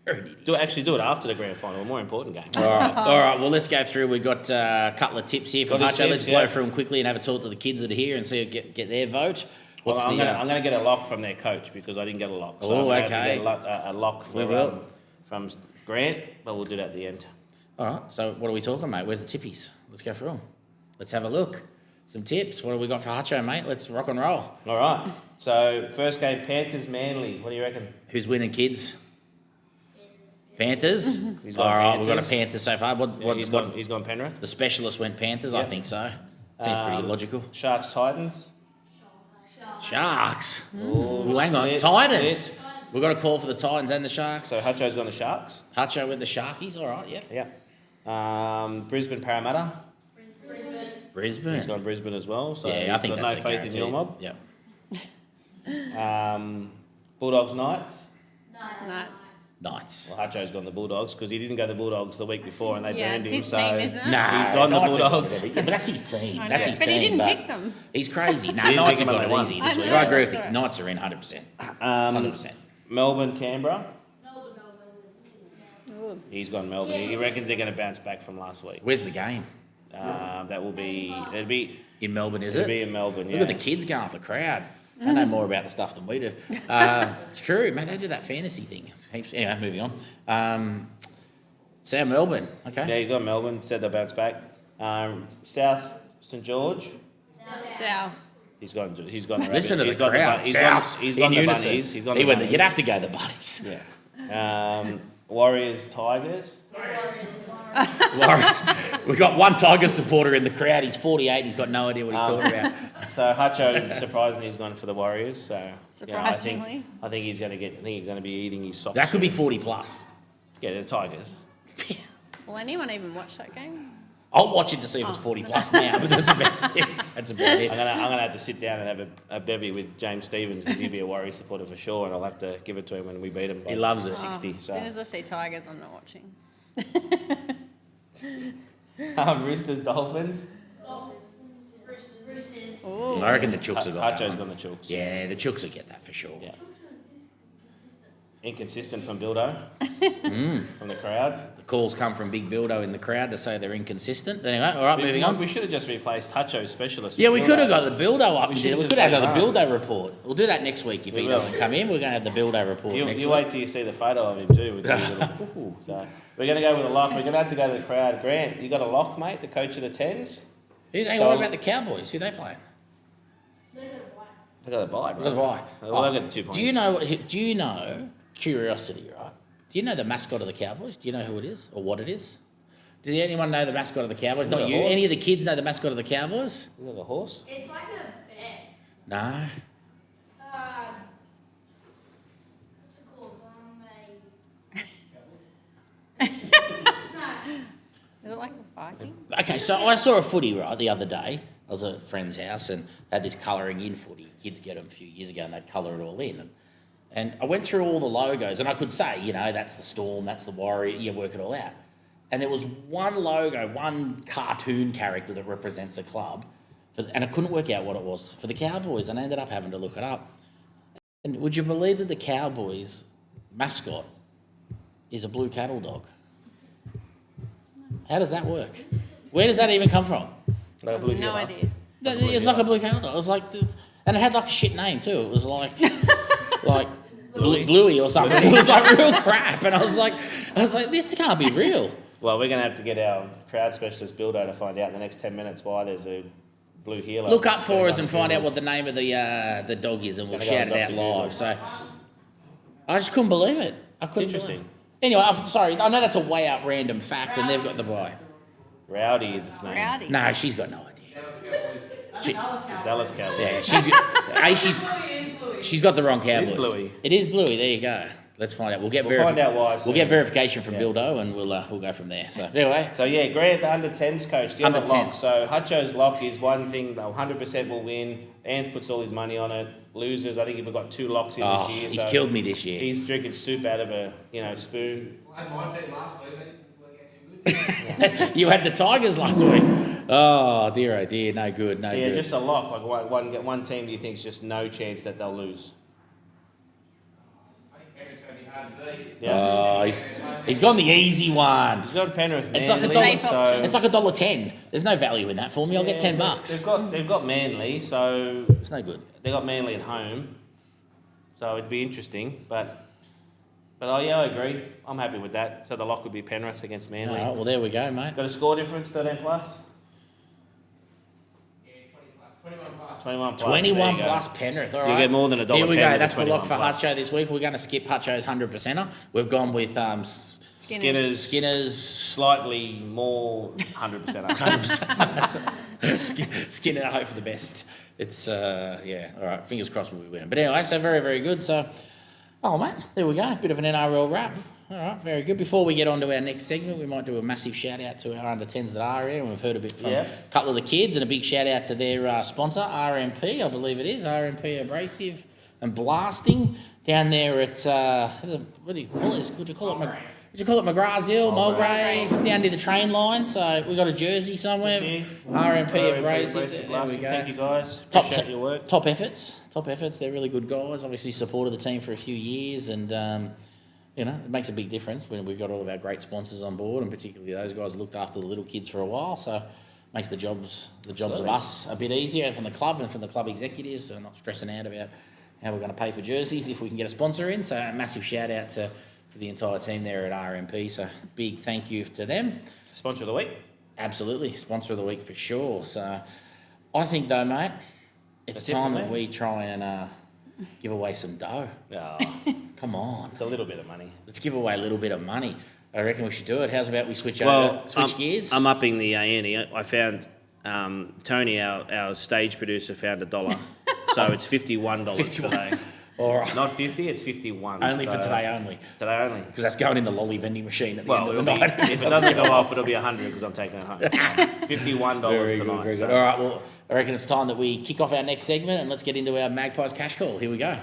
Do it after the grand final, a more important game. All right. Well, let's go through. We've got a couple of tips here from Hutcho. Let's blow through them quickly and have a talk to the kids that are here and see get their vote. I'm going to get a lock from their coach because I didn't get a lock. So I'm okay. Get a lock from Grant, but we'll do that at the end. All right. So what are we talking, mate? Where's the tippies? Let's go through them. Let's have a look. Some tips. What have we got for Hutcho, mate? Let's rock and roll. All right. So first game, Panthers Manly. What do you reckon? Who's winning, kids? Panthers. All right, we've got a Panther so far. He's gone Penrith. The specialist went Panthers. I think so. Seems pretty logical. Sharks Titans. Sharks. Ooh, hang on. Titans. We've got a call for the Titans and the Sharks. So Hutcho's gone the Sharks. Hutcho with the Sharkies. All right. Yeah. Brisbane Parramatta. Brisbane. He's gone Brisbane as well. So I think that's no faith in your mob. Yep. Bulldogs Knights. Knights. Well, Hutcho's gone the Bulldogs because he didn't go the Bulldogs the week before and they burned him. It's his team, isn't it? Nah, he's gone the Bulldogs. But that's his team. That's his team. But he didn't pick them. He's crazy. No, Didn't Knights pick have them got and it they easy won. this week. know, I agree with that's you. right. Knights are in 100%. 100%. Melbourne Canberra. Ooh. He's gone Melbourne. He reckons they're going to bounce back from last week. Where's the game? It'll be In Melbourne, is it'll it? be in Melbourne. Look at the kids going for crowd. They know more about the stuff than we do. It's true, man. They do that fantasy thing. Anyway, moving on. South Melbourne. Okay. Yeah, he's gone Melbourne. Said they'll bounce back. South St George. South. He's gone. The Listen to Rabbits. the crowd. South He's in gone the unison. Bunnies. He's gone the Bunnies. You'd have to go the Bunnies. Yeah. Warriors Tigers. Warriors. We've got one Tigers supporter in the crowd. He's 48. He's got no idea what he's talking about. So Hutcho, surprisingly, he's gone for the Warriors. So Surprisingly. I think he's going to be eating his socks. That could be 40 plus. Yeah, the Tigers. Will anyone even watch that game? I'll watch it to see if it's 40 plus now, but that's about it. That's about it. I'm gonna have to sit down and have a bevy with James Stevens because he'll be a Warriors supporter for sure, and I'll have to give it to him when we beat him. He loves it. 60. As soon as I see Tigers, I'm not watching. Roosters Dolphins. I reckon the Chooks have got that Hutcho's one. gone the Chooks. Yeah, the Chooks will get that for sure. Yeah. Inconsistent from Bildo. From the crowd. The calls come from Big Bildo in the crowd to say they're inconsistent. Anyway, all right, moving on. We should have just replaced Hutcho's specialist. Yeah, we with could Bildo. have got the Bildo up. We should could just have got play the hard. Bildo report. We'll do that next week if he will. doesn't come in. We're going to have the Bildo report next You week. wait till you see the photo of him too. With his little, so we're going to go with a lock. We're going to have to go to the crowd. Grant, you got a lock, mate? The coach of the Tens? Hang on, what about the Cowboys? Who are they playing? They got a bye, bro. They've got a bye. Well, they've got the 2 points. Do you know curiosity, right? Do you know the mascot of the Cowboys? Do you know who it is or what it is? Does anyone know the mascot of the Cowboys? Is it Not a you. horse? Any of the kids know the mascot of the Cowboys? Is it a horse? It's like a bear. No. What's it called? Is it like a Viking? Okay, so I saw a footy, right, the other day. I was at a friend's house and had this colouring in footy. Kids get them a few years ago and they'd colour it all in. And I went through all the logos and I could say, you know, that's the Storm, that's the Warrior, you work it all out. And there was one logo, one cartoon character that represents a club, and I couldn't work out what it was for the Cowboys, and I ended up having to look it up. And would you believe that the Cowboys mascot is a blue cattle dog? How does that work? Where does that even come from? Like a blue No heeler. idea. It's like a blue cattle dog. It was like, and it had like a shit name too. It was like Bluey or something. It was like real crap, and I was like, this can't be real. Well, we're going to have to get our crowd specialist Bildo to find out in the next 10 minutes why there's a blue heeler. Look up for us and find out what the name of the dog is, and we'll Gonna go shout it out Dr. Google. live. So I just couldn't believe it. I couldn't. Interesting. believe it. Anyway, I'm sorry. I know that's a way out random fact, and they've got the boy. Rowdy is its name. Rowdy. No, she's got no idea. It's a Dallas Cowboys. Yeah, she's got the wrong Cowboys. It is Bluey. It is Bluey. There you go. Let's find out. We'll find out why We'll soon. get verification from Yeah. Bildo, and we'll go from there. So anyway, So yeah, Grant, the under 10s coach, the Under other lock. 10s. So Hutcho's lock is one thing, they'll 100% will win. Anth puts all his money on it. Losers, I think we've got 2 locks in this year. he's so killed me this year. He's drinking soup out of a spoon. I had my team last week, they weren't getting too good. You had the Tigers last week. Oh dear, no good, no So yeah, good. just a lock. Like one team, do you think is just no chance that they'll lose? I think Penrith's going to be hard to beat. Yeah. He's gone the easy one. He's got Penrith, It's like a Manly, Safe so option. It's like $1.10. There's no value in that for me. I'll get $10. They've got Manly, so It's no good. they got Manly at home, so it'd be interesting. But yeah, I agree. I'm happy with that. So the lock would be Penrith against All Manly. right, well there we go, mate. Got a score difference, 13 plus, Yeah, 21 plus. 21 plus. 21 there you go. plus Penrith. All You'll right. get more than $1.10 Here we with go. the That's the lock 21 for plus. Hutcho this week. We're going to skip Hutcho's 100%er. We've gone with Skinner's Skinner's slightly more 100%. Skinner. Hope for the best. It's yeah. All right. Fingers crossed we'll be winning. But anyway, so very very good. So, oh mate, there we go. Bit of an NRL wrap. All right, very good. Before we get on to our next segment, we might do a massive shout out to our under 10s that are here, and we've heard a bit from Yeah. a couple of the kids, and a big shout out to their sponsor, RMP, I believe it is, RMP Abrasive and Blasting, down there at what do you call it? Would you call it? Would you call it McGrath's Hill, Mulgrave, down near the train line? So we got a jersey somewhere. RMP Abrasive. There we go. Thank you guys. Top Appreciate your work. Top efforts. They're really good guys. Obviously supported the team for a few years, and you know, it makes a big difference when we've got all of our great sponsors on board, and particularly those guys looked after the little kids for a while. So makes the jobs of Absolutely. us a bit easier from the club and from the club executives. So not stressing out about how we're going to pay for jerseys if we can get a sponsor in. So a massive shout out to the entire team there at RMP. So big thank you to them. Sponsor of the week. Absolutely, sponsor of the week for sure. So I think though, mate, it's That's it time for that me. we try and give away some dough. Oh, Come on, it's a little bit of money. let's give away a little bit of money. I reckon we should do it. How's about we switch gears? I'm upping the ante. I found Tony, our stage producer, found $1. So it's $51 today. All right, Not 50, it's 51. only for so- today only, Today only. because that's going in the lolly vending machine at the Well, end of it'll the be, night. if it doesn't go off, it'll be 100 because I'm taking it home. So $51 Very tonight. good, very so- good. All right, well, I reckon it's time that we kick off our next segment and let's get into our Magpies Cash Call. Here we go.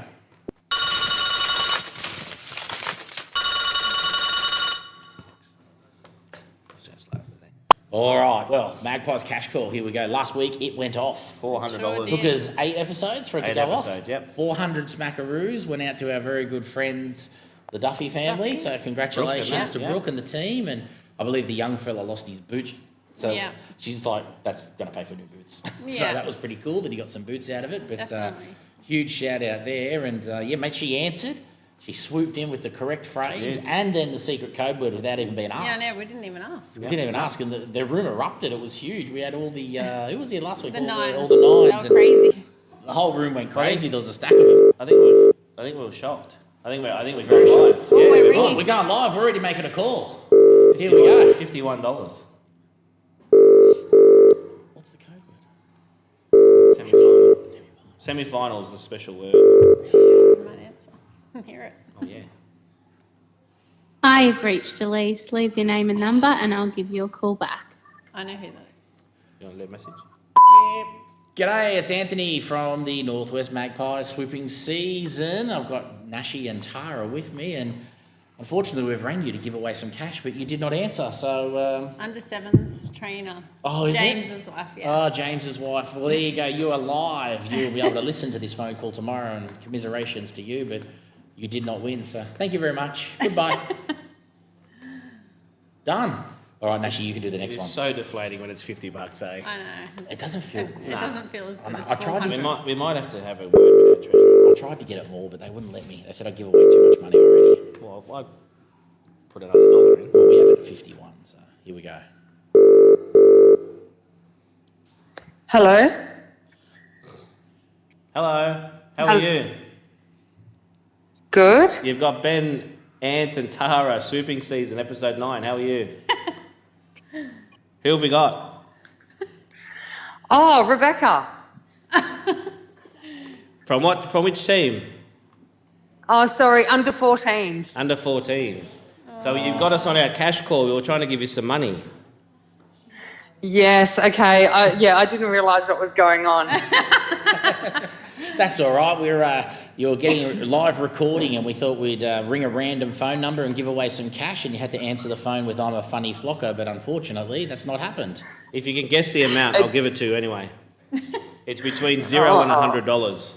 All right, well, Magpies Cash Call, here we go. Last week it went off. $400. Sure Took us 8 episodes for it to 8 go episodes, off. yep. 400 smackaroos went out to our very good friends, the Duffy family. Duffys. So congratulations Brooke, to yeah. Brooke and the team. And I believe the young fella lost his boots. So Yeah. she's like, that's going to pay for new boots. So Yeah. that was pretty cool that he got some boots out of it. But Definitely. huge shout out there. And yeah, mate, she answered. She swooped in with the correct phrase did. and then the secret code word without even being Yeah, asked. no, we didn't even ask. We didn't even ask, and the room erupted. It was huge. We had all the who was here last week? The all nines. all the They nines, were and crazy. the whole room went crazy. There was a stack of them. I think we were shocked. I think we're going live. Oh, we're we're ringing. Oh, we're going live. We're already making a call. Here we go. $51. What's the code word? Semi-finals, the special word. I might answer. Hear it. Oh yeah. Hi, you've reached Elise. Leave your name and number and I'll give you a call back. I know who that is. You want to leave a message? G'day, it's Anthony from the Northwest Magpies swooping season. I've got Nashi and Tara with me, and unfortunately we've rang you to give away some cash, but you did not answer, so... Under sevens trainer. Oh, is it? James's wife, yeah. Oh, James's wife. Well, there you go. You are live. You'll be able to listen to this phone call tomorrow, and commiserations to you, but you did not win, so thank you very much. Goodbye. Done. All right, Nashi, you can do the next It's one. so deflating when it's $50, eh? I know. It doesn't feel It good. doesn't feel as I good know. as I tried to- 400. We might have to have a word with our treasurer. I tried to get it more, but they wouldn't let me. They said I'd give away too much money already. Well, I put another $1 in. Well, we had it at 51, so here we go. Hello. Hello. How are you? Good. You've got Ben, Anth, and Tara, swooping season, episode 9. How are you? Who have we got? Oh, Rebecca. From what? From which team? Oh, sorry, under 14s. Under 14s. So you've got us on our cash call. We were trying to give you some money. Yes. Okay. I didn't realise what was going on. That's all right. You're getting a live recording, and we thought we'd ring a random phone number and give away some cash, and you had to answer the phone with "I'm a funny flocker," but unfortunately, that's not happened. If you can guess the amount, I'll give it to you anyway. It's between $0 and $100.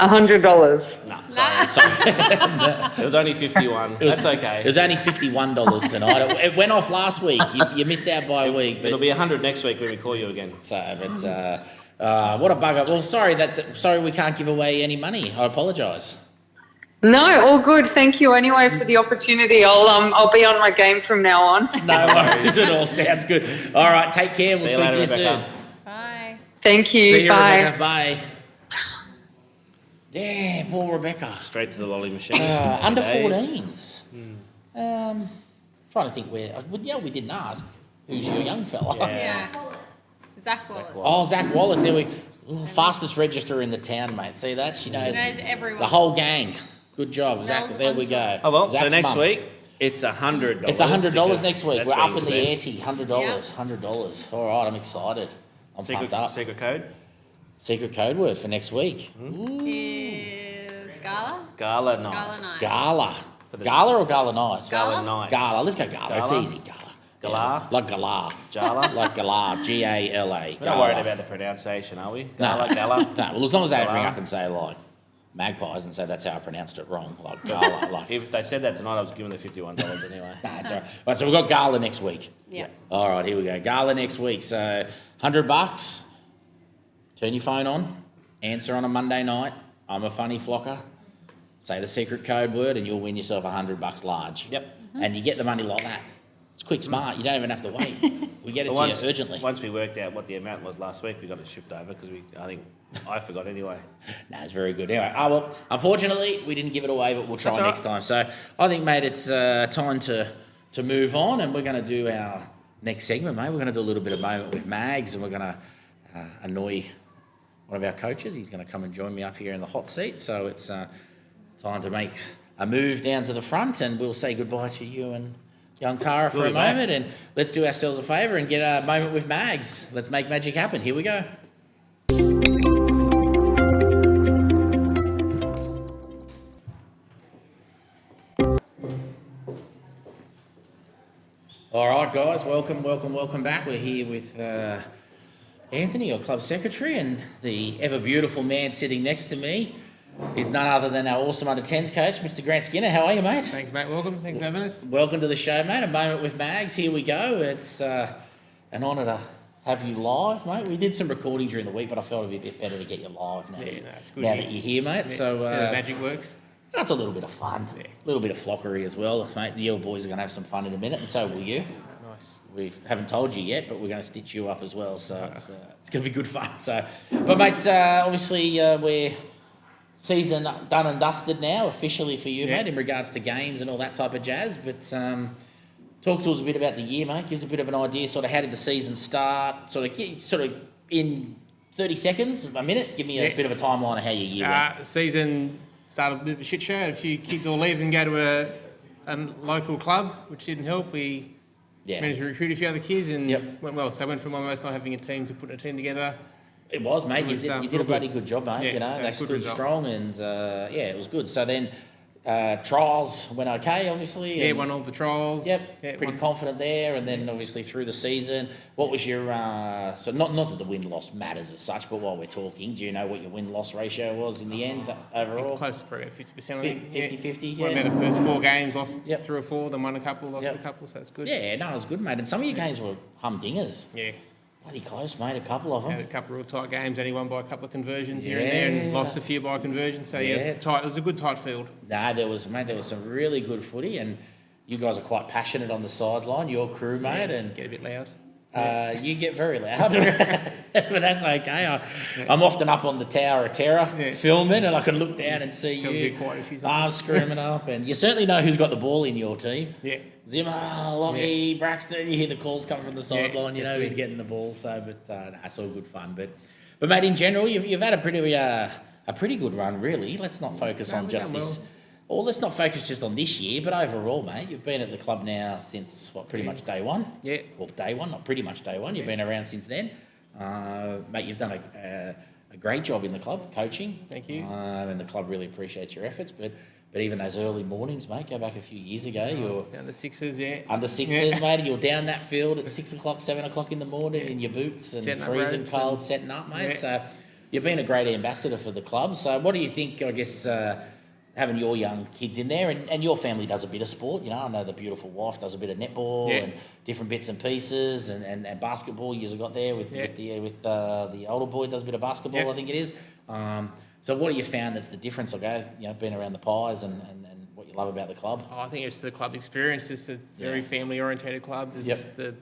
$100. No, sorry. It was only 51. That's okay. It was only $51 tonight. It went off last week. You missed out by a week, It'll but be 100 next week when we call you again. what a bugger. Well, sorry we can't give away any money. I apologise. No, all good. Thank you anyway for the opportunity. I'll be on my game from now on. No worries at all. Sounds good. All right, take care. We'll See speak you to you later, soon. Rebecca. Bye. Thank you. See you, Bye. Rebecca. Bye. Yeah, poor Rebecca. Straight to the lolly machine. Under Happy days. 14s. Trying to think where. We didn't ask. Who's your young fella? Yeah. Zach Wallace. Oh, Zach Wallace. There we. Ooh, fastest register in the town, mate. See that? She knows everyone. the whole gang. Good job, Zach. Mel's There we onto go. it. Oh, well, Zach's so next mum. week, it's $100. It's $100 because next week. that's We're where up you in the spend. ante. $100. $100. All right, I'm excited. I'm pumped up. Secret code? Secret code word for next week. Is Gala? Gala night. Gala night. Gala. For the- Gala or gala night? Gala night. Gala. Let's go gala. It's Gala? easy. Gala. Gala? Yeah, like gala. Jala? Like gala. G-A-L-A. We're not worried about the pronunciation, are we? Gala, No. gala. No, well, as long as they don't Gala. ring up and say, like, magpies and say that's how I pronounced it wrong. Like, gala. Like, If they said that tonight, I was giving them $51 anyway. nah, it's all right. All right, so we've got gala next week. Yeah. All right, here we go. Gala next week. So, $100. Turn your phone on. Answer on a Monday night. I'm a funny flocker. Say the secret code word, and you'll win yourself $100 large. Yep. And you get the money like that. It's quick, smart. You don't even have to wait. We get it But to you urgently. Once we worked out what the amount was last week, we got it shipped over because I forgot anyway. No, it's very good. Anyway, well, unfortunately, we didn't give it away, but we'll try That's all next time. So I think, mate, it's time to move on, and we're going to do our next segment, mate. We're going to do a little bit of moment with Mags, and we're going to annoy one of our coaches. He's going to come and join me up here in the hot seat. So it's time to make a move down to the front, and we'll say goodbye to you and young Tara for We'll a be back. moment, and let's do ourselves a favour and get a moment with Mags. Let's make magic happen. Here we go. All right, guys, welcome back. We're here with Anthony, your club secretary, and the ever beautiful man sitting next to me is none other than our awesome under-10s coach, Mr. Grant Skinner. How are you, mate? Thanks, mate. Welcome. Thanks for having us. Welcome to the show, mate. A moment with Mags. Here we go. It's an honour to have you live, mate. We did some recording during the week, but I felt it'd be a bit better to get you live now. Yeah, no, it's good. Now that you're here, mate. Yeah, So see how the magic works. that's a little bit of fun. Yeah. A little bit of flockery as well, mate. The old boys are going to have some fun in a minute, and so will you. Nice. We haven't told you yet, but we're going to stitch you up as well. So it's going to be good fun. So, but mate, obviously we're season done and dusted now, officially for you, Yeah. mate, in regards to games and all that type of jazz. But talk to us a bit about the year, mate. Give us a bit of an idea, sort of how did the season start? Sort of in 30 seconds, a minute, give me a bit of a timeline of how your year went. Season started a bit of a shit show. Had a few kids all leave and go to a local club, which didn't help. We managed to recruit a few other kids and went well. So I went from almost not having a team to putting a team together. It was, mate. It was, You did a bloody good job, mate. Yeah, You know, so they good stood result. strong and, it was good. So then trials went okay, obviously. Yeah, and- won all the trials. Yep, Yeah, pretty confident there. And then obviously through the season, what was your, so not that the win-loss matters as such, but while we're talking, do you know what your win-loss ratio was in the end overall? Close to probably 50%, I think. 50-50, Won yeah. about the first 4 games, lost Yep. 3 or 4, then won a couple, lost Yep. a couple, so it's good. Yeah, no, it was good, mate. And some of your games were humdingers. Yeah. Bloody close, mate, a couple of them. Had a couple of real tight games, only won by a couple of conversions here and there, and Yeah. lost a few by conversions. So yeah, it Yeah. was tight. It was a good tight field. No, there was some really good footy, and you guys are quite passionate on the sideline, your crew, mate, and Get a bit loud. you get very loud, but that's okay. I'm often up on the Tower of Terror filming, and I can look down and see Tell me you to be quiet if you arms screaming up, and you certainly know who's got the ball in your team. Yeah. Zimmer, Lockie, Braxton, you hear the calls come from the sideline, you know who's definitely. getting the ball, so, but no, it's all good fun. But mate, in general, you've had a pretty good run, really. Let's not focus on we've just done this. Or let's not focus just on this year, but overall, mate, you've been at the club now since, pretty much day one? Yeah. Well, day one, not pretty much day one. You've been around since then. Mate, you've done a great job in the club, coaching. Thank you. And the club really appreciates your efforts. But even those early mornings, mate, go back a few years ago, you're Down the Sixers, yeah. under sixes, mate. You're down that field at 6 o'clock, 7 o'clock in the morning in your boots and Setting up freezing ropes cold, and- setting up, mate. Yeah. So you've been a great ambassador for the club. So what do you think, I guess, having your young kids in there, and your family does a bit of sport, you know, I know the beautiful wife does a bit of netball and different bits and pieces, and basketball you got there with the older boy does a bit of basketball, I think it is. So what have you found that's the difference, I guess, you know, being around the pies and what you love about the club? Oh, I think it's the club experience. It's a very family-orientated club. There's the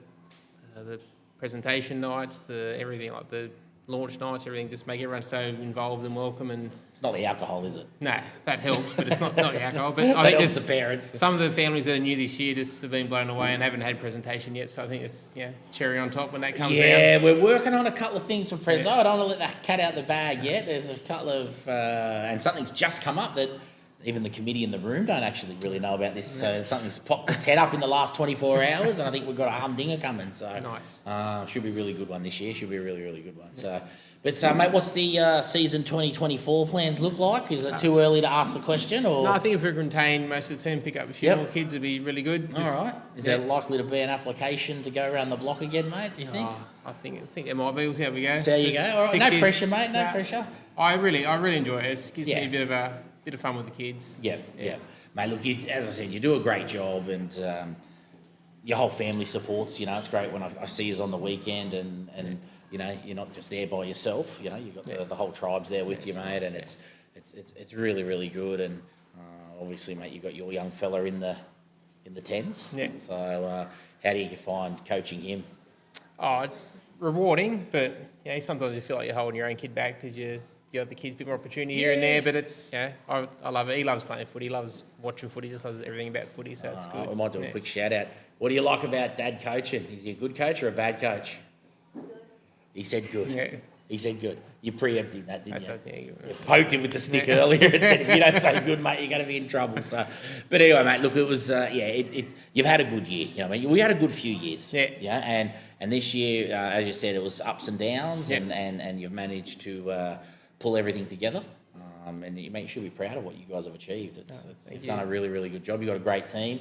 presentation nights, the everything, like the launch nights, everything, just make everyone so involved and welcome. And It's not the alcohol, is it? no, that helps, but it's not the alcohol. But I That think helps there's the parents. some of the families that are new this year just have been blown away and haven't had presentation yet. So I think it's cherry on top when that comes out. Yeah, we're working on a couple of things for Preso. I don't want to let that cat out the bag yet. There's a couple of, and something's just come up that even the committee in the room don't actually really know about this. So something's popped its head up in the last 24 hours, and I think we've got a humdinger coming. So Nice. should be a really good one this year. Should be a really, really good one. So, but mate, what's the season 2024 plans look like? Is it too early to ask the question, or? No, I think if we contain most of the team, pick up a few more kids, it'd be really good. All right. Is there likely to be an application to go around the block again, mate? Do you think? I think there might be. We'll see how we go. So there you go. All right. Six No years- pressure, mate. No Nah, pressure. I really enjoy it. It gives Yeah. me a bit of fun with the kids. Yeah. Mate, look, as I said, you do a great job, and your whole family supports. You know, it's great when I see you on the weekend, and you know, you're not just there by yourself. You know, you've got the whole tribe's there with you, mate, and it's really, really good. And obviously, mate, you've got your young fella in the tens. Yeah. So how do you find coaching him? Oh, it's rewarding, but sometimes you feel like you're holding your own kid back because you give the kids a bit more opportunity here and there. But it's I love it. He loves playing footy. He loves watching footy. He just loves everything about footy. So it's good. We might do a quick shout out. What do you like about Dad coaching? Is he a good coach or a bad coach? He said good. Yeah. He said good. You preempted that, didn't That's you? okay. You poked him with the stick earlier and said, if you don't say good, mate, you're going to be in trouble. So, but anyway, mate, look, it was, you've had a good year. You know, what I mean, we had a good few years. Yeah. And this year, as you said, it was ups and downs, Yeah. and you've managed to pull everything together. And you should be proud of what you guys have achieved. You've done a really, really good job. You've got a great team,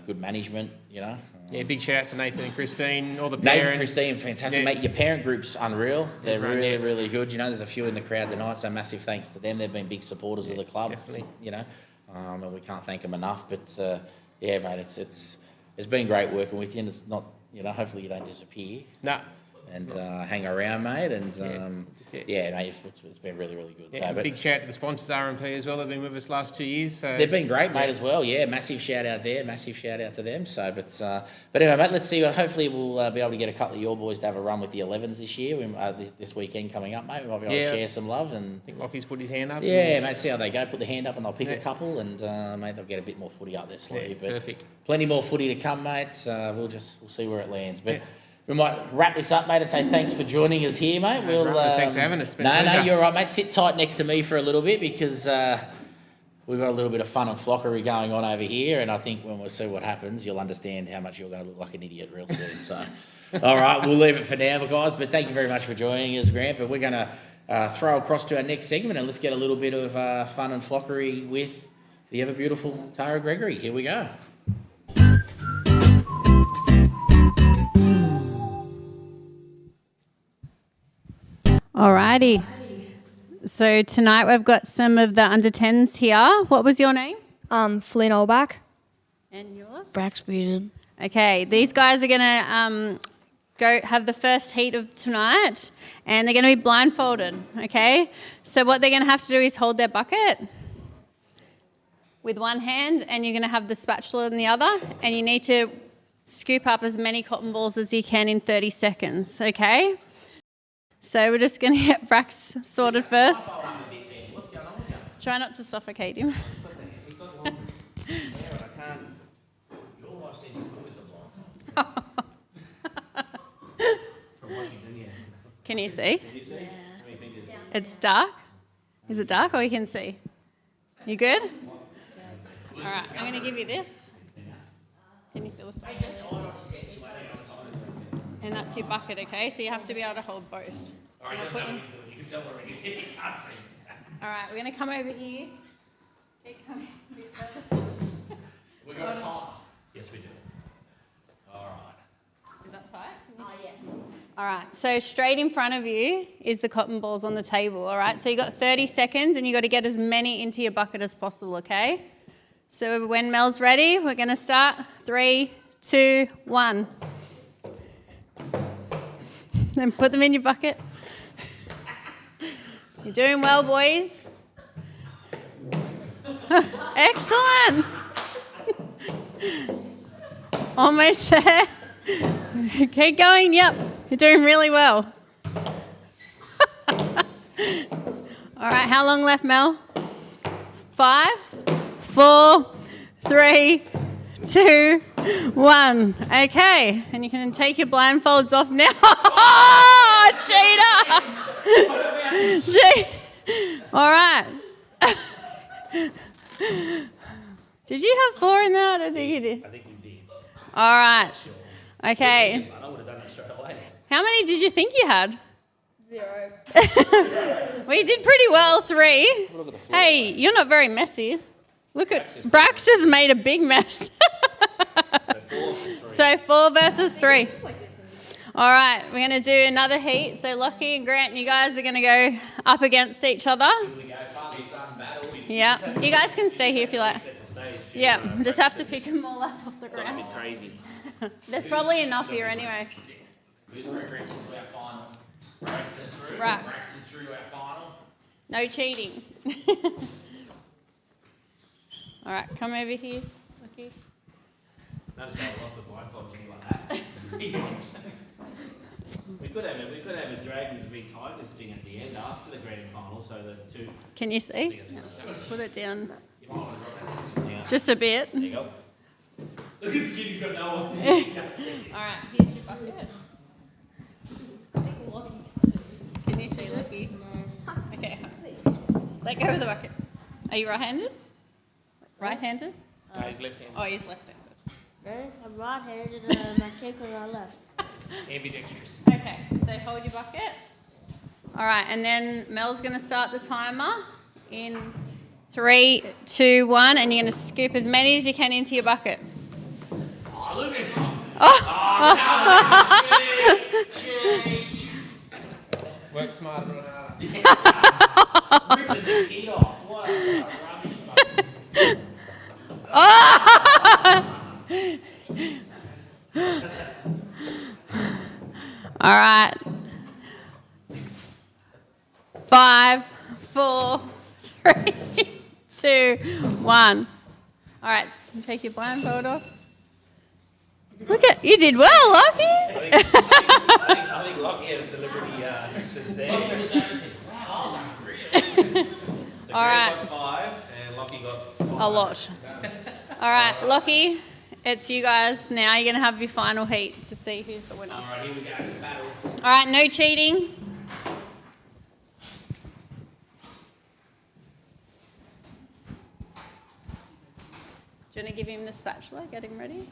good management, you know. Yeah, big shout out to Nathan and Christine, all the Nathan, parents. Christine, fantastic, Yeah. mate. Your parent group's unreal. They're Right, really, yeah. really good. You know, there's a few in the crowd tonight, so massive thanks to them. They've been big supporters of the club, definitely. you know, and we can't thank them enough. But yeah, mate, it's been great working with you, and it's not, you know, hopefully you don't disappear. No, and hang around, mate. And it. yeah, mate, it's been really, really good. Yeah, So, but big shout out to the sponsors, RMP as well. They've been with us last 2 years. So they've been great, mate, as well. Yeah, massive shout out there. Massive shout out to them. So, but anyway, mate, let's see. Hopefully, we'll be able to get a couple of your boys to have a run with the 11s this year. This weekend coming up, mate. We might be able to share some love. And I think Lockie's put his hand up. yeah, mate, see how they go. Put the hand up and they'll pick a couple, and mate, they'll get a bit more footy up their sleeve. Yeah, but perfect. Plenty more footy to come, mate. We'll see where it lands. But we might wrap this up, mate, and say thanks for joining us here, mate. Thanks for having us. It's been a No, pleasure. you're right, mate. Sit tight next to me for a little bit because we've got a little bit of fun and flockery going on over here, and I think when we see what happens, you'll understand how much you're going to look like an idiot real soon. So, all right, we'll leave it for now, guys. But thank you very much for joining us, Grant. But we're going to throw across to our next segment, and let's get a little bit of fun and flockery with the ever beautiful Tara Gregory. Here we go. Alrighty. So tonight we've got some of the under 10s here. What was your name? Flynn Olbach. And yours? Brax Breeden. Okay, these guys are going to go have the first heat of tonight, and they're going to be blindfolded, okay? So what they're going to have to do is hold their bucket with one hand, and you're going to have the spatula in the other, and you need to scoop up as many cotton balls as you can in 30 seconds, okay? So we're just going to get Brax sorted first. Try not to suffocate him. Can you see? It's dark? Is it dark or you can see? You good? All right, I'm going to give you this. Can you feel this bucket? And that's your bucket, okay? So you have to be able to hold both. All right, we're going to come over here. Keep coming. We got a timer. Yes, we do. All right. Is that tight? Oh, yeah. All right, so straight in front of you is the cotton balls on the table, all right? So you got 30 seconds and you got to get as many into your bucket as possible, okay? So when Mel's ready, we're going to start. 3, 2, 1. Then put them in your bucket. You're doing well, boys. Excellent. Almost there. Keep going, yep. You're doing really well. All right, how long left, Mel? 5, 4, 3, 2, 1. Okay, and you can take your blindfolds off now. Oh, cheater! All right. Did you have 4 in there? I don't think you did. I think we did. All right. Okay. I would have done that straight away. How many did you think you had? 0. Well, you did pretty well, 3. Hey, you're not very messy. Look at Brax has made a big mess. So 4 versus 3. All right, we're going to do another heat. So Lockie and Grant, you guys are going to go up against each other. Yeah, you guys can stay here if you like. Yeah, just have to pick them all up off the A ground. bit crazy. There's probably enough here anyway. Who's progressing to our final? Braxton's through. Brax. Braxton's through to our final. No cheating. All right, come over here, Lockie. Notice how I lost the blindfold thing like that. We could have a Dragons v Tigers thing at the end after the grand final, so the two. Can you see? Put it down Yeah. just a bit. There you go. Look at Skinny's got no one. All right, here's your bucket. I think Lockie can see. Can you see, Lockie? Okay, let go of the bucket. Are you right-handed? Right-handed? No, he's left-handed. Oh, he's left-handed. No, I'm right-handed and my kick on my left. Ambidextrous. Okay, so hold your bucket. All right, and then Mel's going to start the timer in 3, 2, 1, and you're going to scoop as many as you can into your bucket. Oh, Lucas. Work smarter, not harder. Ripping the key off. What a rubbish bucket. All right. 5, 4, 3, 2, 1. All right, take your blindfold off. Look at you did well, Lockie. I think Lockie had a celebrity assistance there. So All right. Greg got 5 and Lockie got 5. A lot. All right, Lockie, it's you guys now. You're going to have your final heat to see who's the winner. All right, here we go. It's a battle. All right, no cheating. Do you want to give him the spatula? Get him ready.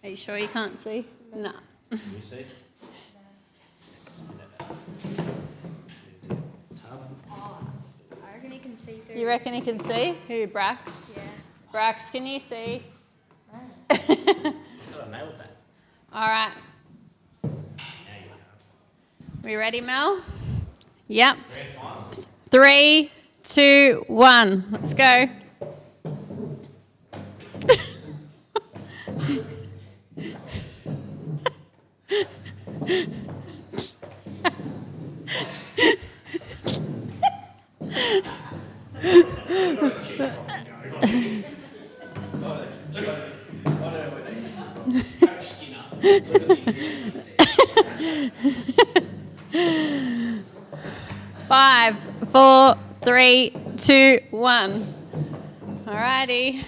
Are you sure you can't see? No. Can you see? I reckon you can see through. You reckon he can see? Who, Brax? Yeah. Brax, can you see? I nailed that. All right. There you go. We ready, Mel? Yep. Grand final. 3, 2, 1. Let's go. Five, 4, 3, 2, 1. Alrighty.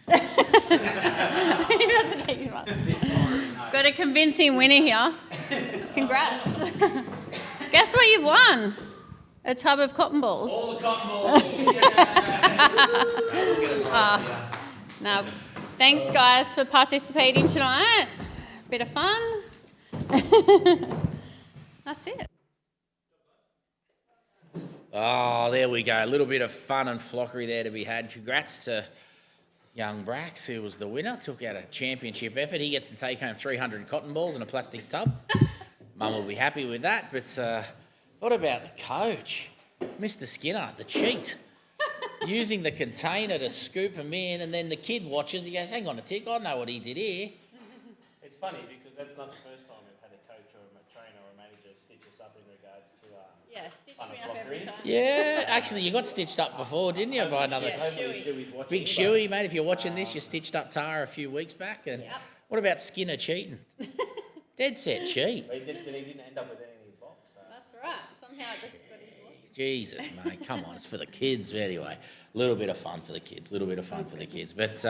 He doesn't take much. Got a convincing winner here. Congrats. Guess what you've won? A tub of cotton balls. All the cotton balls. No. Thanks, guys, for participating tonight. Bit of fun. That's it. Oh, there we go. A little bit of fun and flockery there to be had. Congrats to young Brax, who was the winner. Took out a championship effort. He gets to take home 300 cotton balls in a plastic tub. Mum will be happy with that. But what about the coach? Mr. Skinner, the cheat. Using the container to scoop them in, and then the kid watches. He goes, hang on a tick, I know what he did here. It's funny because that's not the first time we've had a coach or a trainer or a manager stitch us up in regards to Yeah, stitch fun me and up every flockery. time. Yeah, actually, you got stitched up before, didn't you, by another... Hopefully Shuey's watching. Big Shuey, mate, if you're watching this, you stitched up Tara a few weeks back. And Yep. what about Skinner cheating? Dead set cheat. But he didn't end up with any in his box. So. That's right. Somehow it just got into one. Jesus, mate, come on, it's for the kids. Anyway, a little bit of fun for the kids, a little bit of fun for the kids. But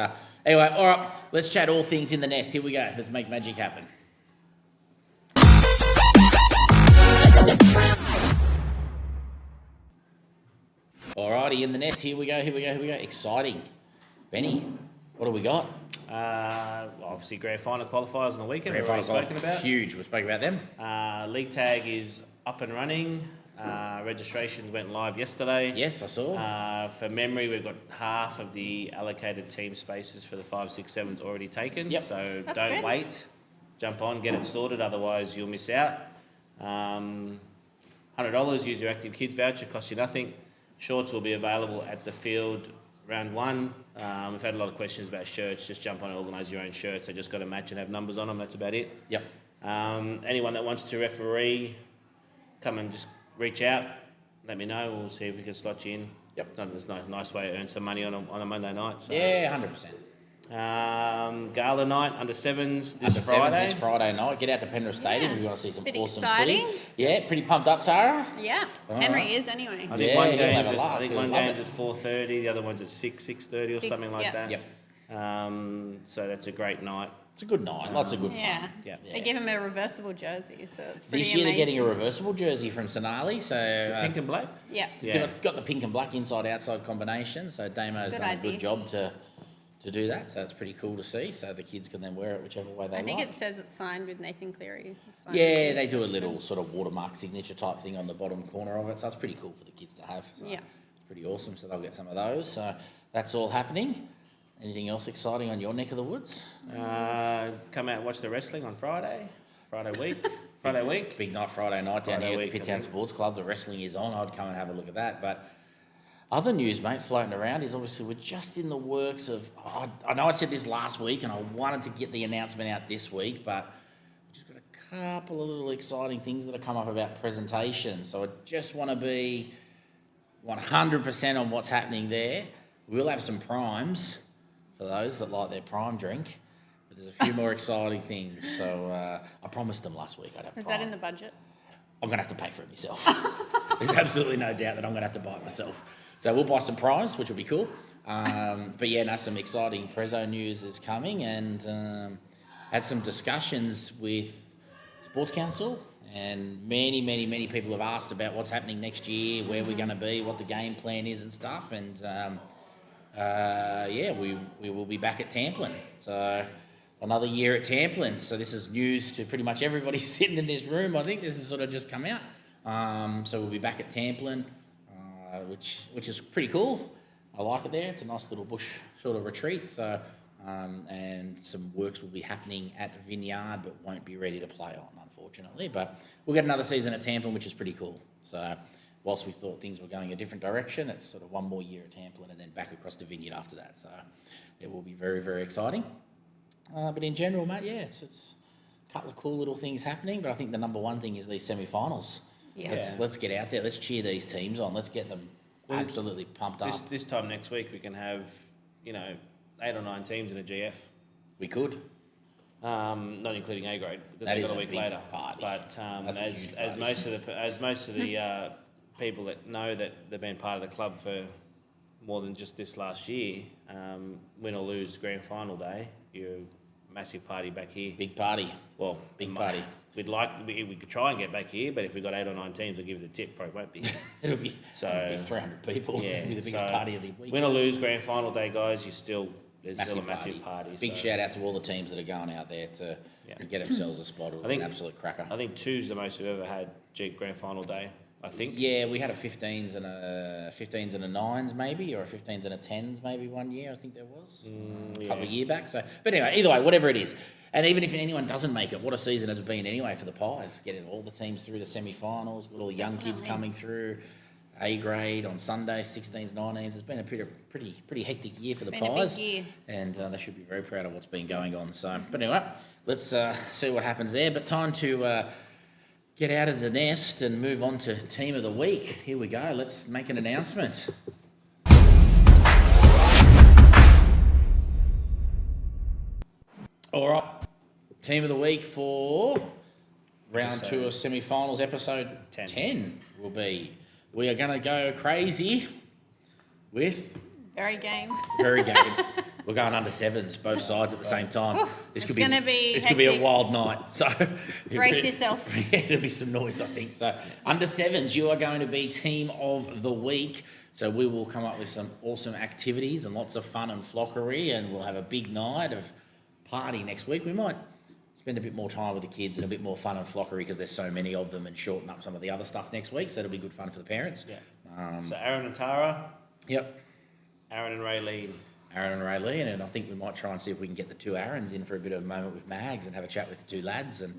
anyway, all right, let's chat all things in the nest. Here we go. Let's make magic happen. Alrighty, in the nest. Here we go. Exciting. Benny, what do we got? Obviously, grand final qualifiers on the weekend. Grand We've already final spoken golf. about. Huge. We spoke about them. League tag is up and running. Registrations went live yesterday. Yes, I saw. For memory, we've got half of the allocated team spaces for the 5, 6, 7s already taken. Yep. So That's don't good. wait. Jump on, get it sorted. Otherwise, you'll miss out. $100. Use your Active Kids voucher. Costs you nothing. Shorts will be available at the field round 1. We've had a lot of questions about shirts. Just jump on and organise your own shirts. They just got to match and have numbers on them. That's about it. Yep. Anyone that wants to referee, come and just reach out. Let me know. We'll see if we can slot you in. Yep. It's a nice way to earn some money on a Monday night. So. Yeah, 100%. Gala night under 7s this Under Friday. sevens this Friday night. Get out to Penrith Stadium if you want to see some Bit awesome exciting. footy. Yeah, pretty pumped up, Tara. Yeah. All Henry right. is anyway. I think Yeah, one he'll have game's a at, laugh. I think He'll one love game's it. at 4:30. The other one's at 6:30 or Six, something like yep. that. Yep. So that's a great night. It's a good night. Lots of good Yeah. fun. Yeah. They give him a reversible jersey, so it's pretty This year amazing. they're getting a reversible jersey from Sonali. So Pink and black. Yeah. Yeah. got the pink and black inside-outside combination. So Damo's It's a good done a idea. good job to do that. So it's pretty cool to see. So the kids can then wear it whichever way they I think like. it says it's signed with Nathan Cleary. It's signed Yeah, with they him, do so a it's little good. sort of watermark signature type thing on the bottom corner of it. So it's pretty cool for the kids to have. So Yeah. It's pretty awesome. So they'll get some of those. So that's all happening. Anything else exciting on your neck of the woods? Come out and watch the wrestling on Friday week. Big night Friday night down Friday here at week, the I Pittown think. Sports Club. The wrestling is on. I'd come and have a look at that. But Other news, mate, floating around is obviously we're just in the works of. I know I said this last week, and I wanted to get the announcement out this week, but we've just got a couple of little exciting things that have come up about presentations. So I just want to be 100% on what's happening there. We'll have some primes for those that like their prime drink, but there's a few more exciting things. So I promised them last week I'd have. Is prime. that in the budget? I'm going to have to pay for it myself. There's absolutely no doubt that I'm going to have to buy it myself. So we'll buy some primes, which will be cool. But yeah, no, some exciting Prezzo news is coming, and had some discussions with Sports Council, and many people have asked about what's happening next year, where we're going to be, what the game plan is and stuff. And yeah, we will be back at Tamplin. So another year at Tamplin. So this is news to pretty much everybody sitting in this room. I think this has sort of just come out. So we'll be back at Tamplin, which is pretty cool. I like it there. It's a nice little bush sort of retreat. So and some works will be happening at Vineyard, but won't be ready to play on, unfortunately. But we'll get another season at Tamplin, which is pretty cool. So whilst we thought things were going a different direction, it's sort of one more year at Tamplin and then back across to Vineyard after that. So it will be very exciting. But in general, mate, yeah, it's a couple of cool little things happening. But I think the number one thing is these semi-finals. Yeah. Let's get out there. Let's cheer these teams on. Let's get them absolutely pumped up. This time next week we can have, 8 or 9 teams in a GF. We could. Not including A grade because That we've is got a a week big later. party. But That's a huge as party. most of the people that know that they've been part of the club for more than just this last year, win or lose grand final day, you're a massive party back here. Big party. Well, Big party. We could try and get back here, but if we got 8 or 9 teams, I'll give you the tip. Probably won't be. It'll be 300 people. Yeah, It'll be the biggest party of the week. Win or lose grand final day, guys, there's still a Massive massive party. Big shout out to all the teams that are going out there to get themselves a spot. It'll be an absolute cracker. I think 2's the most we've ever had grand final day. I think. Yeah, we had a 15s and a 9s maybe, or a 15s and a 10s maybe one year. I think there was a couple of years back. So, but anyway, either way, whatever it is, and even if anyone doesn't make it, what a season it's been anyway for the Pies. Getting all the teams through the semi-finals, with all the young kids coming through. A grade on Sunday, 16s, 19s. It's been a pretty hectic year for the Pies. A big year. And they should be very proud of what's been going on. So, but anyway, let's see what happens there. But time to get out of the nest and move on to Team of the Week. Here we go. Let's make an announcement. All right. Team of the Week for round 2 of semi-finals, episode 10 will be. We are going to go crazy with... Very game. Very game. We're going under 7s, both sides at the same time. This could be a hectic. wild night. So Brace yourselves. Yeah, there'll be some noise, I think. So under 7s, you are going to be Team of the Week. So we will come up with some awesome activities and lots of fun and flockery, and we'll have a big night of party next week. We might spend a bit more time with the kids and a bit more fun and flockery because there's so many of them, and shorten up some of the other stuff next week. So it'll be good fun for the parents. Yeah. So Aaron and Tara. Yep. Aaron and Raylene. Aaron and Raylene, and I think we might try and see if we can get the 2 Aarons in for a bit of a moment with Mags and have a chat with the 2 lads and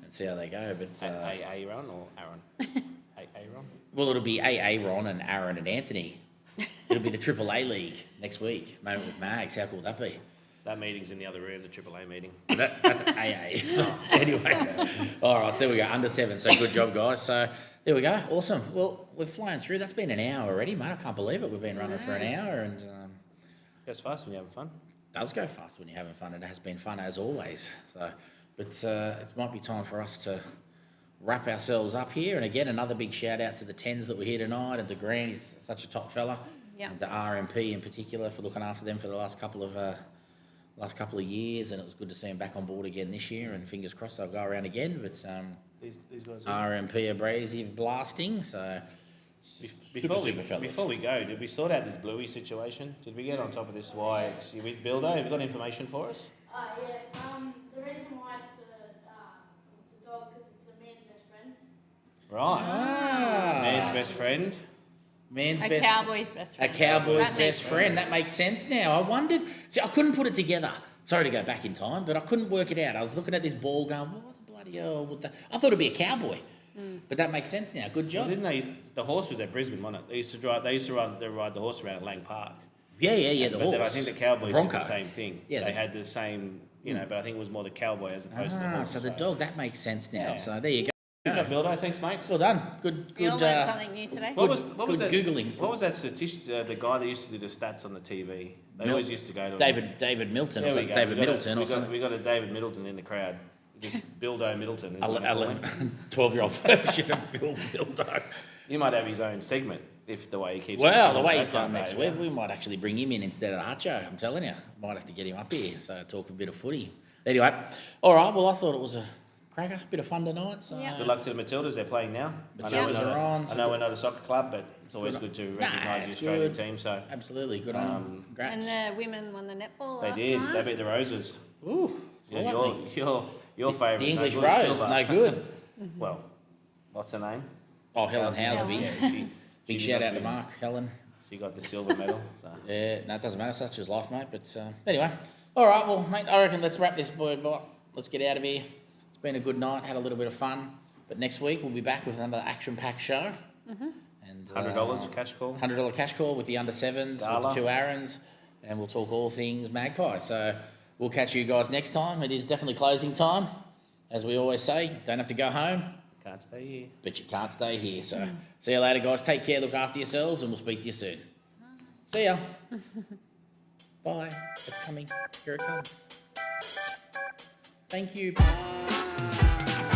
see how they go. But Aaron or Aaron? Aaron? Well, it'll be Aaron and Aaron and Anthony. It'll be the Triple A League next week, moment with Mags. How cool would that be? That meeting's in the other room, the AAA meeting. That's AA. So anyway, all right, so there we go, under 7. So good job, guys. So there we go, awesome. Well, we've flown through. That's been an hour already, mate. I can't believe it. We've been running for an hour, and Goes fast when you're having fun. It does go fast when you're having fun, and it has been fun as always. So, but it might be time for us to wrap ourselves up here. And again, another big shout out to the 10s that were here tonight, and to Grant. He's such a top fella. Yeah. And to RMP in particular for looking after them for the last couple of years, and it was good to see him back on board again this year, and fingers crossed they'll go around again. But These guys RMP abrasive blasting, so super fellas. Before we go, did we sort out this Bluey situation? Did we get on top of this? Why it's with Bildo? Have you got information for us? Yeah. The reason why it's a dog because it's a man's best friend. Right. Man's best friend. A cowboy's best friend. A cowboy's That makes best friend. That makes sense now. I wondered. See, I couldn't put it together. Sorry to go back in time, but I couldn't work it out. I was looking at this ball going, what the bloody hell would that... I thought it'd be a cowboy. But that makes sense now. Good Well, job. didn't they? The horse was at Brisbane, wasn't it? They used to ride the horse around at Lang Park. Yeah, the But horse. then I think the Cowboys did Bronco. the same thing. Yeah, they the- had the same, but I think it was more the Cowboy as opposed to the Ah, horse. so the dog, that makes sense now. Yeah. So there you go. Good job, Bildo. Thanks, mate. Well done. Good, We all good, learned something new today. What good- was good that, Googling. What was that statistic? The guy that used to do the stats on the TV. They always used to go to David Milton, or There we something. go. David We got a- Middleton, or we got, something. we got a David Middleton in the crowd. Just Bildo Middleton. is what I call him. 12-year-old version of Bill Bildo. He might have his own segment if the way he keeps. Well, mentioning the way that he's going kind of next day, week, we might actually bring him in instead of Hutcho. I'm telling you, might have to get him up here. So talk a bit of footy. Anyway, all right. Well, I thought it was a cracker, bit of fun tonight. So Yeah. Good luck to the Matildas. They're playing now. Matildas are on, I know we're not a soccer club, but it's always Good good to Nah, recognise the it's Australian good. team. So absolutely good on them. And Congrats. the women won the netball they last did. night. They beat the Roses. Ooh, Yeah, lovely. your favourite. The English no good, Rose, Silver. no good. Well, what's her name? Oh, Helen Helen. Housby. Yeah, Big she shout must out to be- Mark, Helen. She got the silver medal. So. Yeah, no, it doesn't matter. Such is life, mate. But anyway, all right. Well, mate, I reckon let's wrap this boy up. Let's get out of here. It's been a good night. Had a little bit of fun. But next week we'll be back with another action-packed show. And $100 cash call. $100 cash call with the under sevens, with Gala. the two Aarons, and we'll talk all things Magpie. So we'll catch you guys next time. It is definitely closing time, as we always say. Don't have to go home, Can't stay here. but you can't stay here. So see you later, guys. Take care, look after yourselves, and we'll speak to you soon. See ya. Bye. It's coming. Here it comes. Thank you. Bye.